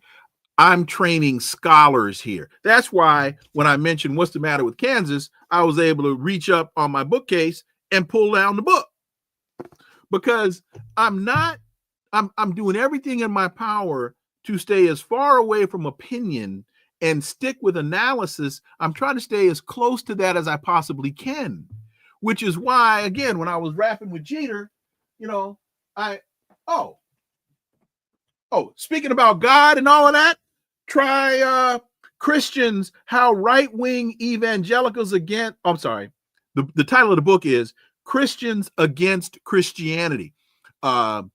I'm training scholars here. That's why when I mentioned what's the matter with Kansas, I was able to reach up on my bookcase and pull down the book, because I'm doing everything in my power to stay as far away from opinion and stick with analysis. I'm trying to stay as close to that as I possibly can, which is why, again, when I was rapping with Jeter, speaking about God and all of that, try Christians, how right-wing evangelicals against, the title of the book is Christians Against Christianity.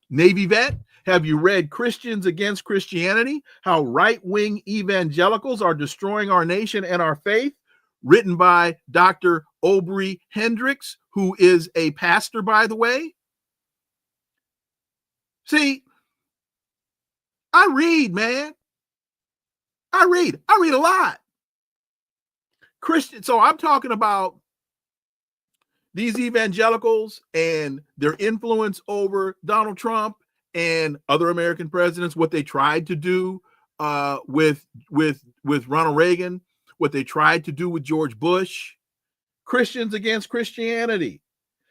Navy vet, have you read Christians Against Christianity? How right-wing evangelicals are destroying our nation and our faith? Written by Dr. Aubrey Hendricks, who is a pastor, by the way. See, I read, man. I read a lot. So I'm talking about these evangelicals and their influence over Donald Trump and other American presidents, what they tried to do with Ronald Reagan, what they tried to do with George Bush. Christians Against Christianity,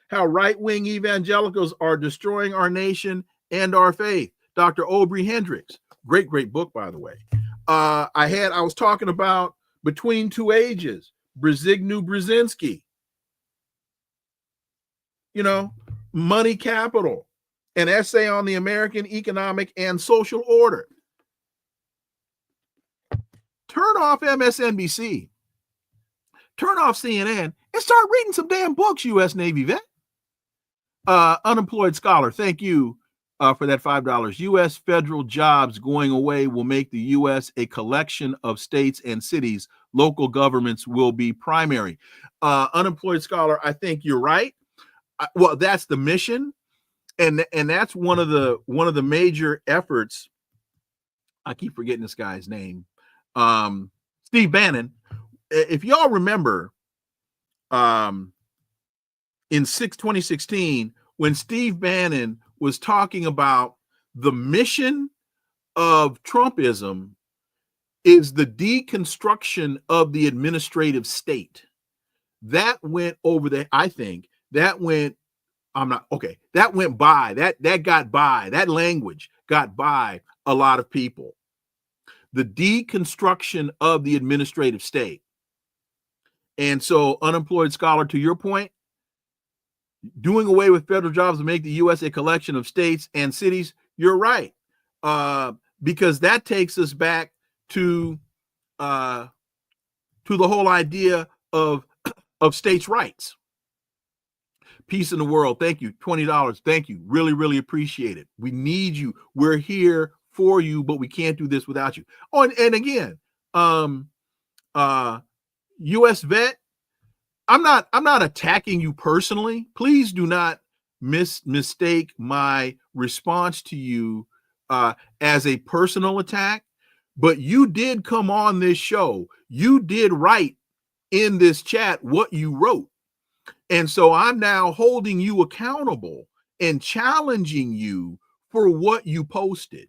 how right-wing evangelicals are destroying our nation and our faith. Dr. Aubrey Hendricks, great book, by the way. I was talking about Between Two Ages, Zbigniew Brzezinski. Money Capital, an essay on the American economic and social order. Turn off MSNBC, turn off CNN, and start reading some damn books, U.S. Navy vet. Unemployed scholar, thank you for that $5. U.S. federal jobs going away will make the U.S. a collection of states and cities. Local governments will be primary. Unemployed scholar, I think you're right. Well, that's the mission, and that's one of the major efforts. I keep forgetting this guy's name. Steve Bannon. If y'all remember, in 2016, when Steve Bannon was talking about the mission of Trumpism is the deconstruction of the administrative state. That went over the, I think that went, that went by, that got by, that language got by a lot of people. The deconstruction of the administrative state. And so, unemployed scholar, to your point, doing away with federal jobs to make the U.S. a collection of states and cities, you're right. Because that takes us back to the whole idea of states' rights. Peace in the world. Thank you. $20. Thank you. Really appreciate it. We need you. We're here for you, but we can't do this without you. Oh, and again, U.S. vet, I'm not attacking you personally. Please do not mistake my response to you as a personal attack. But you did come on this show. You did write in this chat what you wrote. And so I'm now holding you accountable and challenging you for what you posted.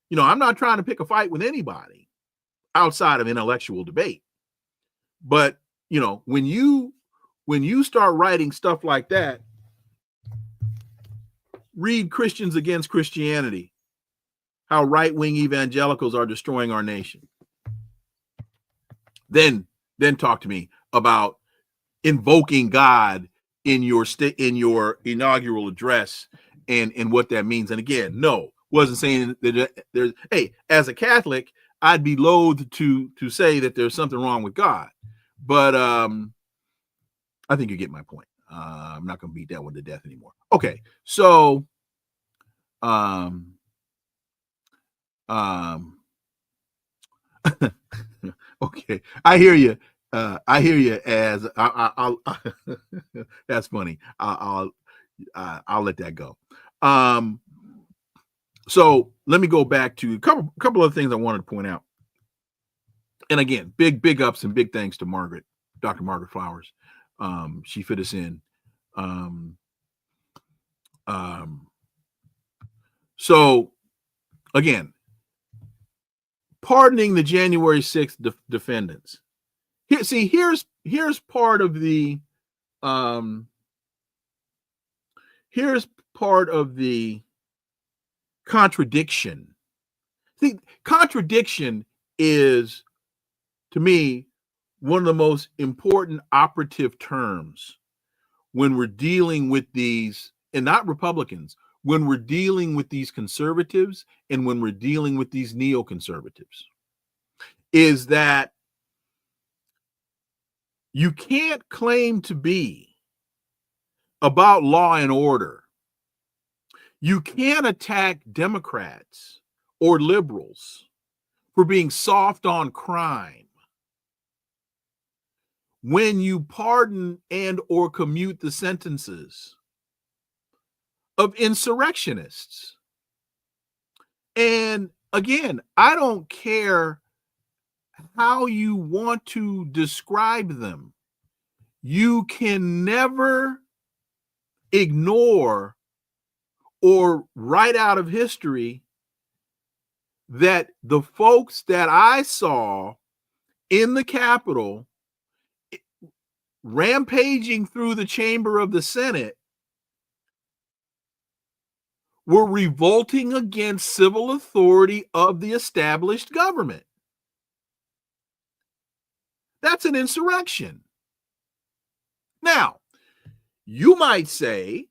You know, I'm not trying to pick a fight with anybody outside of intellectual debate. But, you know, when you start writing stuff like that, read Christians Against Christianity, how right-wing evangelicals are destroying our nation. Then talk to me about invoking God in your inaugural address and what that means. And again, no, wasn't saying that there's, hey, as a Catholic, I'd be loath to say that there's something wrong with God. But I think you get my point. I'm not going to beat that one to death anymore. Okay, so okay, I hear you. As I'll that's funny. I'll let that go. So let me go back to a couple of things I wanted to point out. And again, big ups and big thanks to Dr. Margaret Flowers. She fit us in. So again, pardoning the January 6th defendants. Here's part of the contradiction. See, contradiction is, to me, one of the most important operative terms when we're dealing with these, and not Republicans, when we're dealing with these conservatives and when we're dealing with these neoconservatives, is that you can't claim to be about law and order. You can't attack Democrats or liberals for being soft on crime when you pardon and or commute the sentences of insurrectionists. And again, I don't care how you want to describe them. You can never ignore or write out of history that the folks that I saw in the Capitol rampaging through the chamber of the Senate were revolting against civil authority of the established government. That's an insurrection. Now, you might say,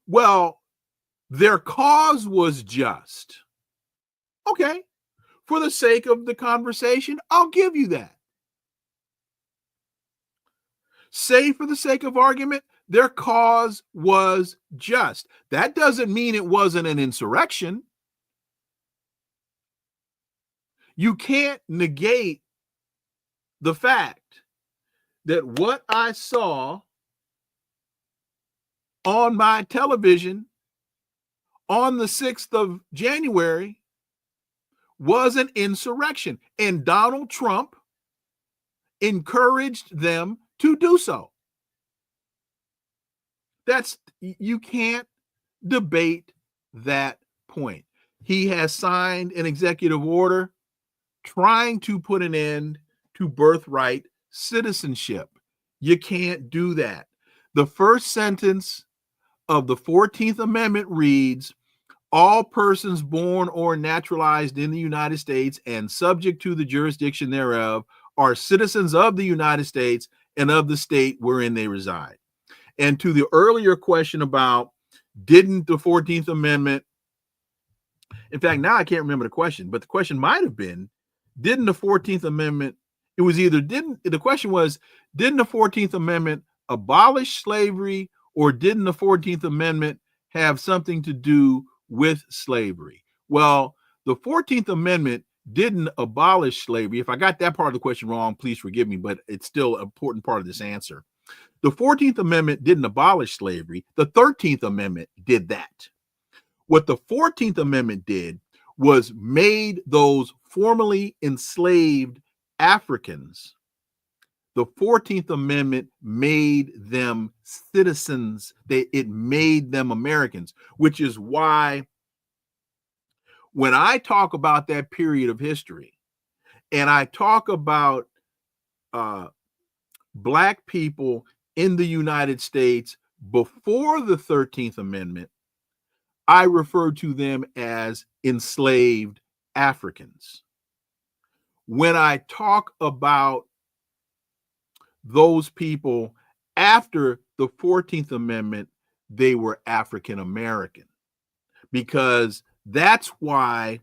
well, their cause was just. Okay, for the sake of the conversation, I'll give you that. Say, for the sake of argument, their cause was just. That doesn't mean it wasn't an insurrection. You can't negate the fact that what I saw on my television on the 6th of January was an insurrection, and Donald Trump encouraged them to do so. You can't debate that point. He has signed an executive order trying to put an end to birthright citizenship. You can't do that. The first sentence of the 14th Amendment reads, all persons born or naturalized in the United States and subject to the jurisdiction thereof are citizens of the United States and of the state wherein they reside. And to the earlier question about didn't the 14th Amendment, in fact, now I can't remember the question, but the question might have been, didn't the 14th Amendment, the question was, didn't the 14th Amendment abolish slavery, or didn't the 14th Amendment have something to do with slavery? Well, the 14th Amendment didn't abolish slavery. If I got that part of the question wrong, please forgive me, but it's still an important part of this answer. The 14th Amendment didn't abolish slavery. The 13th Amendment did that. What the 14th Amendment did was made those formerly enslaved Africans the 14th Amendment made them citizens. It made them Americans, which is why when I talk about that period of history and I talk about Black people in the United States before the 13th Amendment, I refer to them as enslaved Africans. When I talk about those people after the 14th Amendment, they were African American, because that's why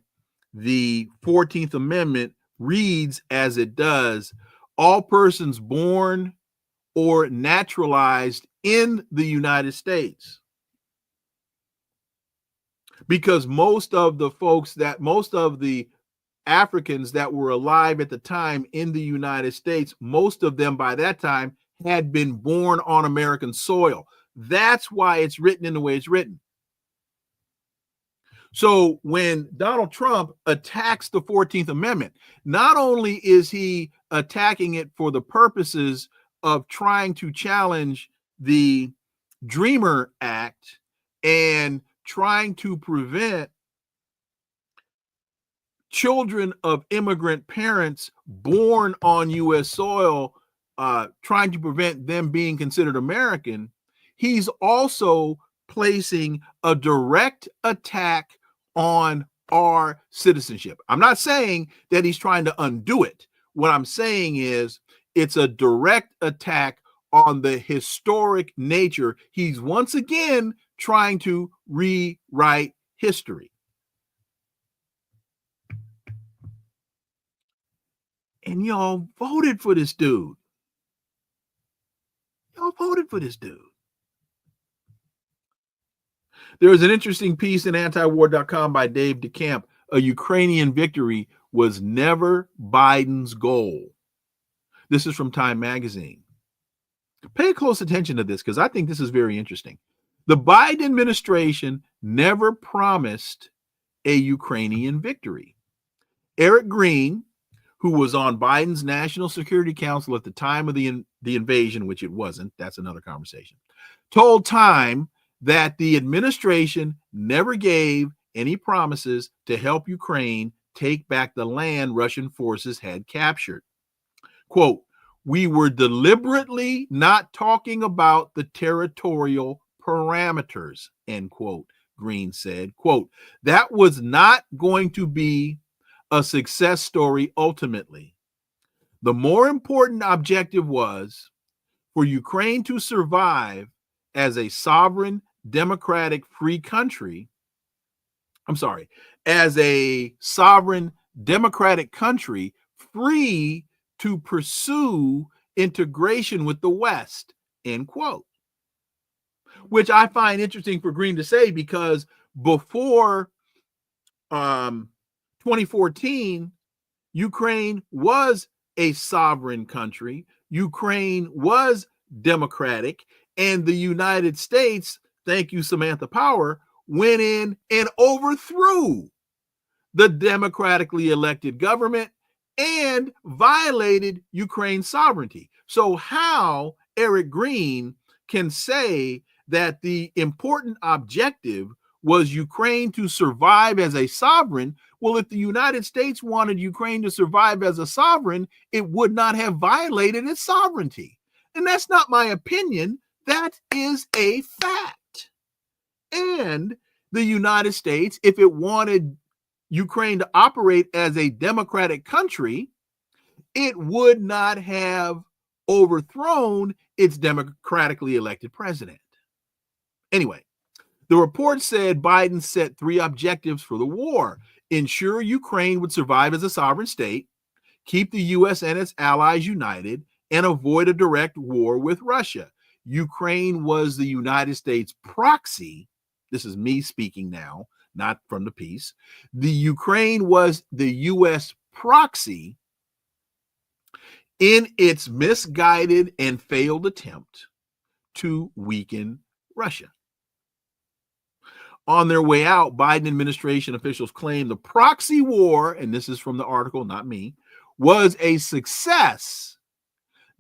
the 14th Amendment reads as it does: all persons born or naturalized in the United States. Because most of the Africans that were alive at the time in the United States, most of them by that time had been born on American soil. That's why it's written in the way it's written. So when Donald Trump attacks the 14th Amendment, not only is he attacking it for the purposes of trying to challenge the Dreamer Act and trying to prevent children of immigrant parents born on U.S. soil, trying to prevent them being considered American, he's also placing a direct attack on our citizenship. I'm not saying that he's trying to undo it. What I'm saying is it's a direct attack on the historic nature. He's once again trying to rewrite history. And y'all voted for this dude. Y'all voted for this dude. There was an interesting piece in antiwar.com by Dave DeCamp. A Ukrainian victory was never Biden's goal. This is from Time Magazine. Pay close attention to this because I think this is very interesting. The Biden administration never promised a Ukrainian victory. Eric Green, who was on Biden's National Security Council at the time of the invasion, which it wasn't, that's another conversation, told Time that the administration never gave any promises to help Ukraine take back the land Russian forces had captured. Quote, "We were deliberately not talking about the territorial parameters," end quote, Green said. Quote, "That was not going to be a success story ultimately. The more important objective was for Ukraine to survive as a sovereign, democratic, free country. As a sovereign, democratic country, free to pursue integration with the West," end quote. Which I find interesting for Green to say, because before 2014, Ukraine was a sovereign country. Ukraine was democratic, and the United States, thank you, Samantha Power, went in and overthrew the democratically elected government and violated Ukraine's sovereignty. So how Eric Green can say that the important objective was Ukraine to survive as a sovereign? Well, if the United States wanted Ukraine to survive as a sovereign, it would not have violated its sovereignty. And that's not my opinion. That is a fact. And the United States, if it wanted Ukraine to operate as a democratic country, it would not have overthrown its democratically elected president. Anyway, the report said Biden set 3 objectives for the war: ensure Ukraine would survive as a sovereign state, keep the U.S. and its allies united, and avoid a direct war with Russia. Ukraine was the United States proxy. This is me speaking now, not from the piece. The Ukraine was the U.S. proxy in its misguided and failed attempt to weaken Russia. On their way out, Biden administration officials claimed the proxy war, and this is from the article, not me, was a success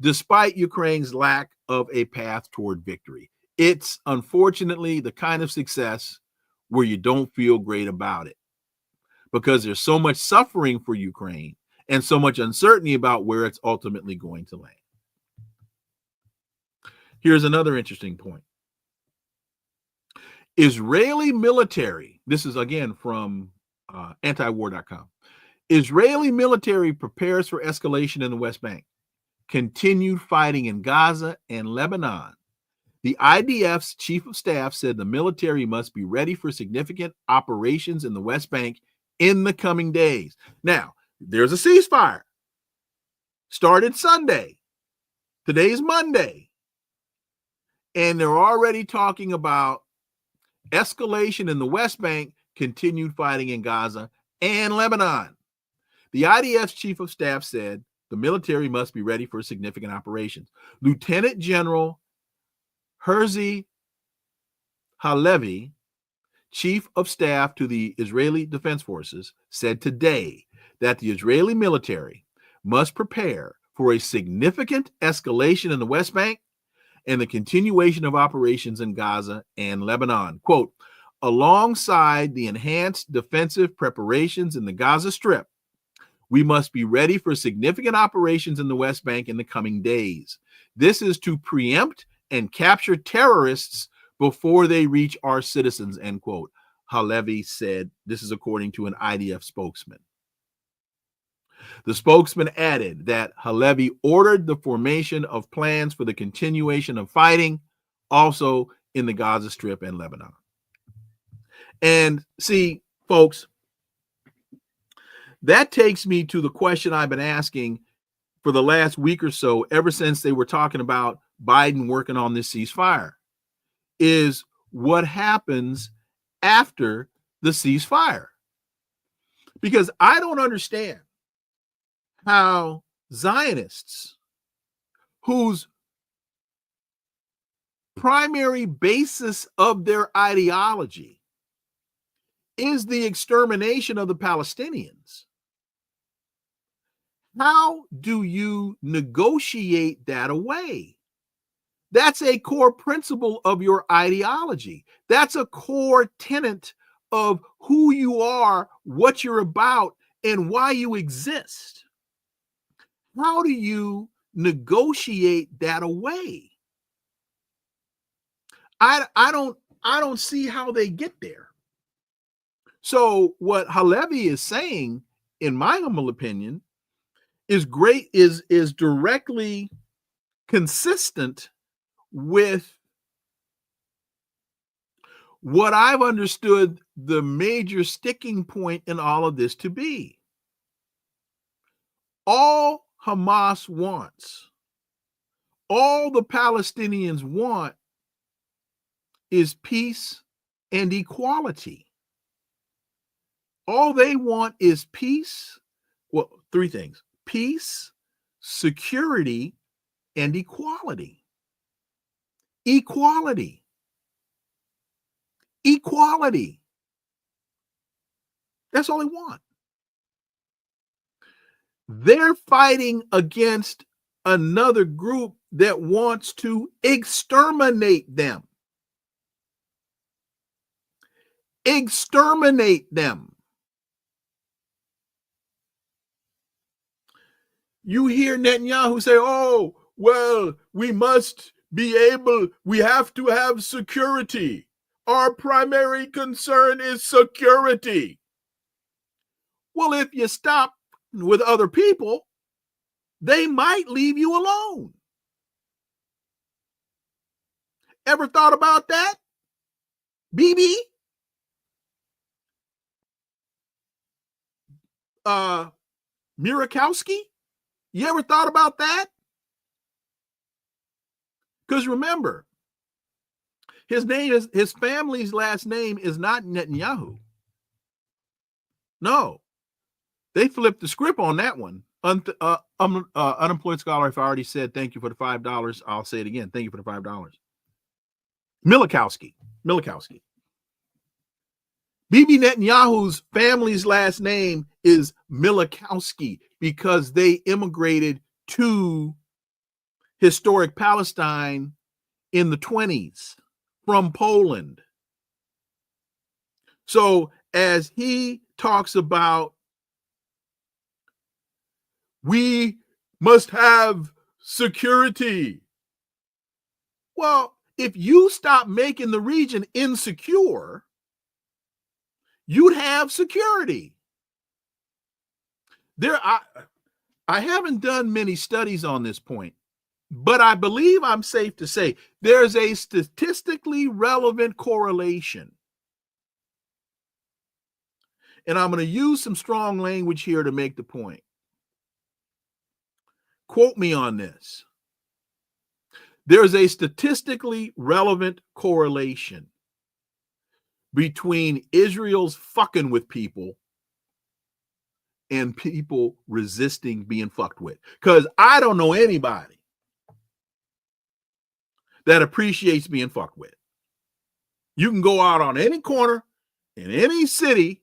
despite Ukraine's lack of a path toward victory. It's unfortunately the kind of success where you don't feel great about it, because there's so much suffering for Ukraine and so much uncertainty about where it's ultimately going to land. Here's another interesting point. Israeli military, this is again from antiwar.com. Israeli military prepares for escalation in the West Bank. Continued fighting in Gaza and Lebanon. The IDF's chief of staff said the military must be ready for significant operations in the West Bank in the coming days. Now, there's a ceasefire. Started Sunday. Today's Monday. And they're already talking about escalation in the West Bank, continued fighting in Gaza and Lebanon. The IDF's chief of staff said the military must be ready for significant operations. Lieutenant General Herzi Halevi, chief of staff to the Israeli Defense Forces, said today that the Israeli military must prepare for a significant escalation in the West Bank and the continuation of operations in Gaza and Lebanon. Quote, alongside the enhanced defensive preparations in the Gaza Strip, we must be ready for significant operations in the West Bank in the coming days. This is to preempt and capture terrorists before they reach our citizens, end quote. Halevi said. This is according to an IDF spokesman. The spokesman added that Halevi ordered the formation of plans for the continuation of fighting also in the Gaza Strip and Lebanon. And see, folks, that takes me to the question I've been asking for the last week or so, ever since they were talking about Biden working on this ceasefire, is what happens after the ceasefire? Because I don't understand how Zionists, whose primary basis of their ideology is the extermination of the Palestinians, how do you negotiate that away? That's a core principle of your ideology. That's a core tenet of who you are, what you're about, and why you exist. How do you negotiate that away? I don't see how they get there. So what Halevi is saying, in my humble opinion, is great, is directly consistent with what I've understood the major sticking point in all of this to be. All Hamas wants, all the Palestinians want, is peace and equality. All they want is peace. Well, three things: peace, security, and equality. Equality. Equality. That's all they want. They're fighting against another group that wants to exterminate them. Exterminate them. You hear Netanyahu say, oh, well, we have to have security. Our primary concern is security. Well, if you stop with other people, they might leave you alone. Ever thought about that, BB? Murakowski? You ever thought about that? Because remember, his family's last name is not Netanyahu. No, they flipped the script on that one. Unemployed scholar, if I already said thank you for the $5, I'll say it again. Thank you for the $5. Milikowski. Bibi Netanyahu's family's last name is Milikowski because they immigrated to historic Palestine in the 20s from Poland. So as he talks about, we must have security. Well, if you stop making the region insecure, you'd have security. I haven't done many studies on this point, but I believe I'm safe to say there's a statistically relevant correlation. And I'm going to use some strong language here to make the point. Quote me on this. There's a statistically relevant correlation between Israel's fucking with people and people resisting being fucked with. Because I don't know anybody that appreciates being fucked with. You can go out on any corner in any city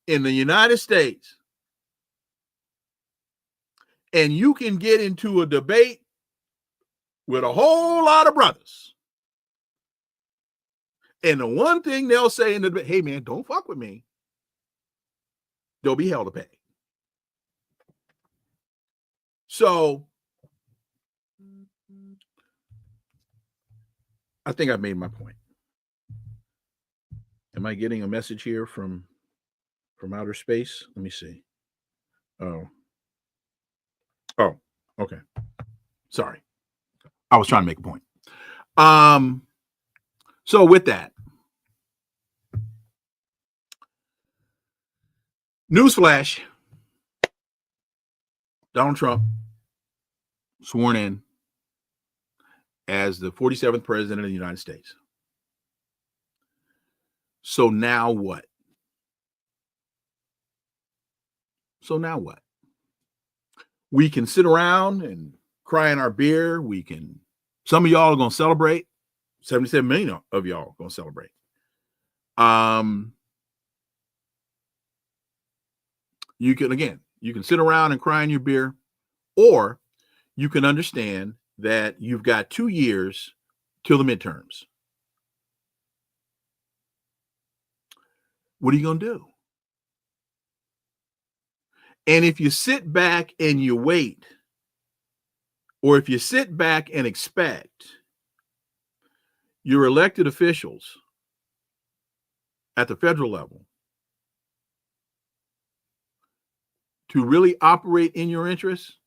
in the United States and you can get into a debate with a whole lot of brothers. And the one thing they'll say in the debate, hey man, don't fuck with me. There'll be hell to pay. So I think I've made my point. Am I getting a message here from outer space? Let me see. Oh, okay. Sorry. I was trying to make a point. So with that, newsflash, Donald Trump sworn in as the 47th president of the United States. So now what? We can sit around and cry in our beer. Some of y'all are going to celebrate. 77 million of y'all are going to celebrate. You can sit around and cry in your beer, or you can understand that you've got 2 years till the midterms. What are you going to do? And if you sit back and you wait, or if you sit back and expect your elected officials at the federal level to really operate in your interests,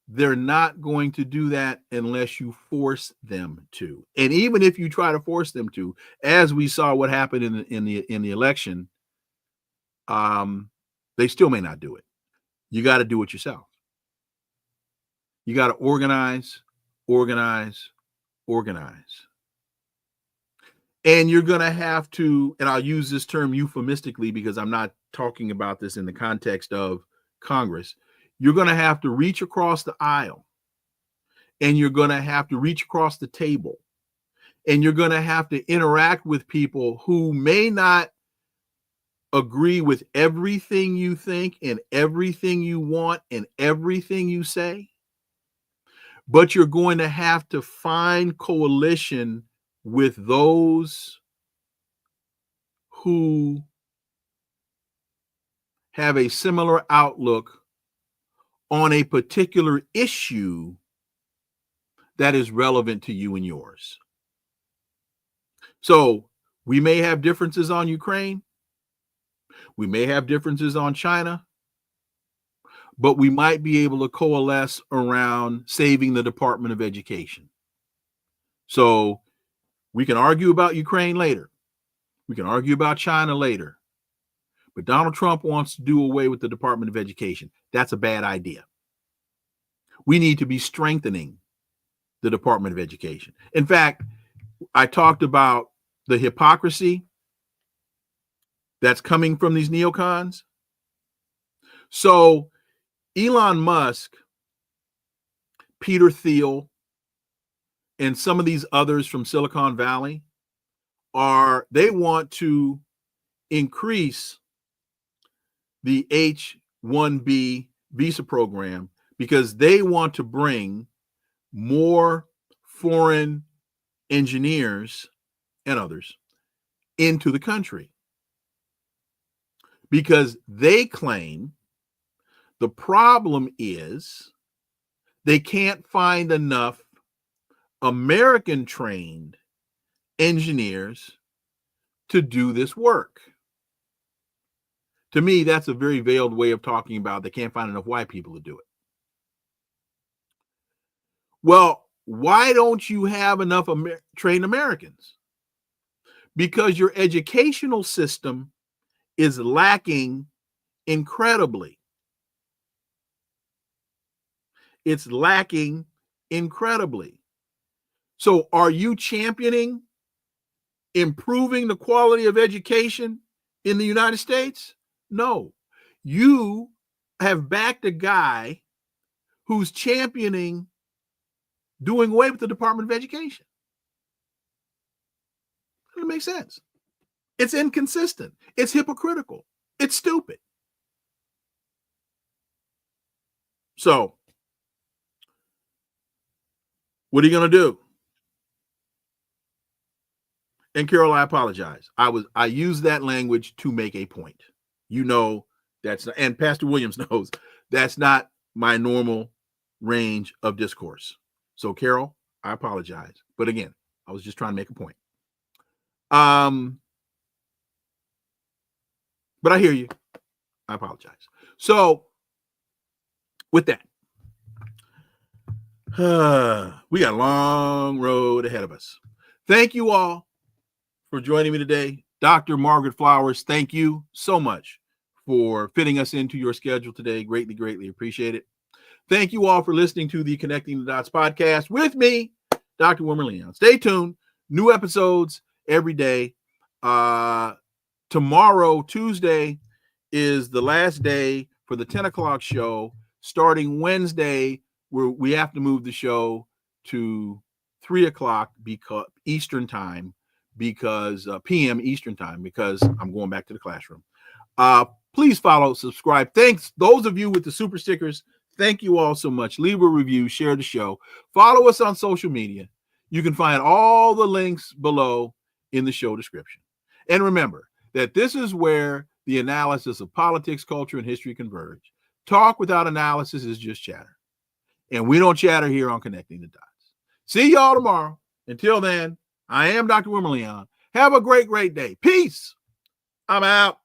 they're not going to do that unless you force them to. And even if you try to force them to, as we saw what happened in the election, they still may not do it. You got to do it yourself. You got to organize. And you're going to have to, and I'll use this term euphemistically because I'm not talking about this in the context of Congress. You're going to have to reach across the aisle, and you're going to have to reach across the table, and you're going to have to interact with people who may not agree with everything you think and everything you want and everything you say, but you're going to have to find coalition with those who have a similar outlook on a particular issue that is relevant to you and yours. So we may have differences on Ukraine. We may have differences on China, but we might be able to coalesce around saving the Department of Education. So we can argue about Ukraine later. We can argue about China later. But Donald Trump wants to do away with the Department of Education. That's a bad idea. We need to be strengthening the Department of Education. In fact, I talked about the hypocrisy that's coming from these neocons. So Elon Musk, Peter Thiel, and some of these others from Silicon Valley they want to increase the H-1B visa program because they want to bring more foreign engineers and others into the country, because they claim the problem is they can't find enough American trained engineers to do this work. To me, that's a very veiled way of talking about they can't find enough white people to do it. Well, why don't you have enough trained Americans? Because your educational system is lacking incredibly. It's lacking incredibly. So are you championing improving the quality of education in the United States? No. You have backed a guy who's championing doing away with the Department of Education. It makes sense. It's inconsistent. It's hypocritical. It's stupid. So, what are you going to do? And Carol, I apologize. I used that language to make a point. You know, that's not, and Pastor Williams knows that's not my normal range of discourse. So, Carol, I apologize. But again, I was just trying to make a point. But I hear you. I apologize. So, with that, we got a long road ahead of us. Thank you all for joining me today. Dr. Margaret Flowers, thank you so much for fitting us into your schedule today. Greatly, greatly appreciate it. Thank you all for listening to the Connecting the Dots podcast with me, Dr. Wilmer Leon. Stay tuned. New episodes every day. Tomorrow, Tuesday, is the last day for the 10 o'clock show. Starting Wednesday, we have to move the show to 3 o'clock because Eastern time, because PM Eastern time, because I'm going back to the classroom. Please follow, subscribe. Thanks. Those of you with the super stickers, thank you all so much. Leave a review, share the show. Follow us on social media. You can find all the links below in the show description. And remember that this is where the analysis of politics, culture, and history converge. Talk without analysis is just chatter. And we don't chatter here on Connecting the Dots. See y'all tomorrow. Until then, I am Dr. Wilmer Leon. Have a great, great day. Peace. I'm out.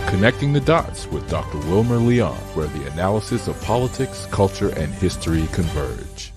Connecting the Dots with Dr. Wilmer Leon, where the analysis of politics, culture, and history converge.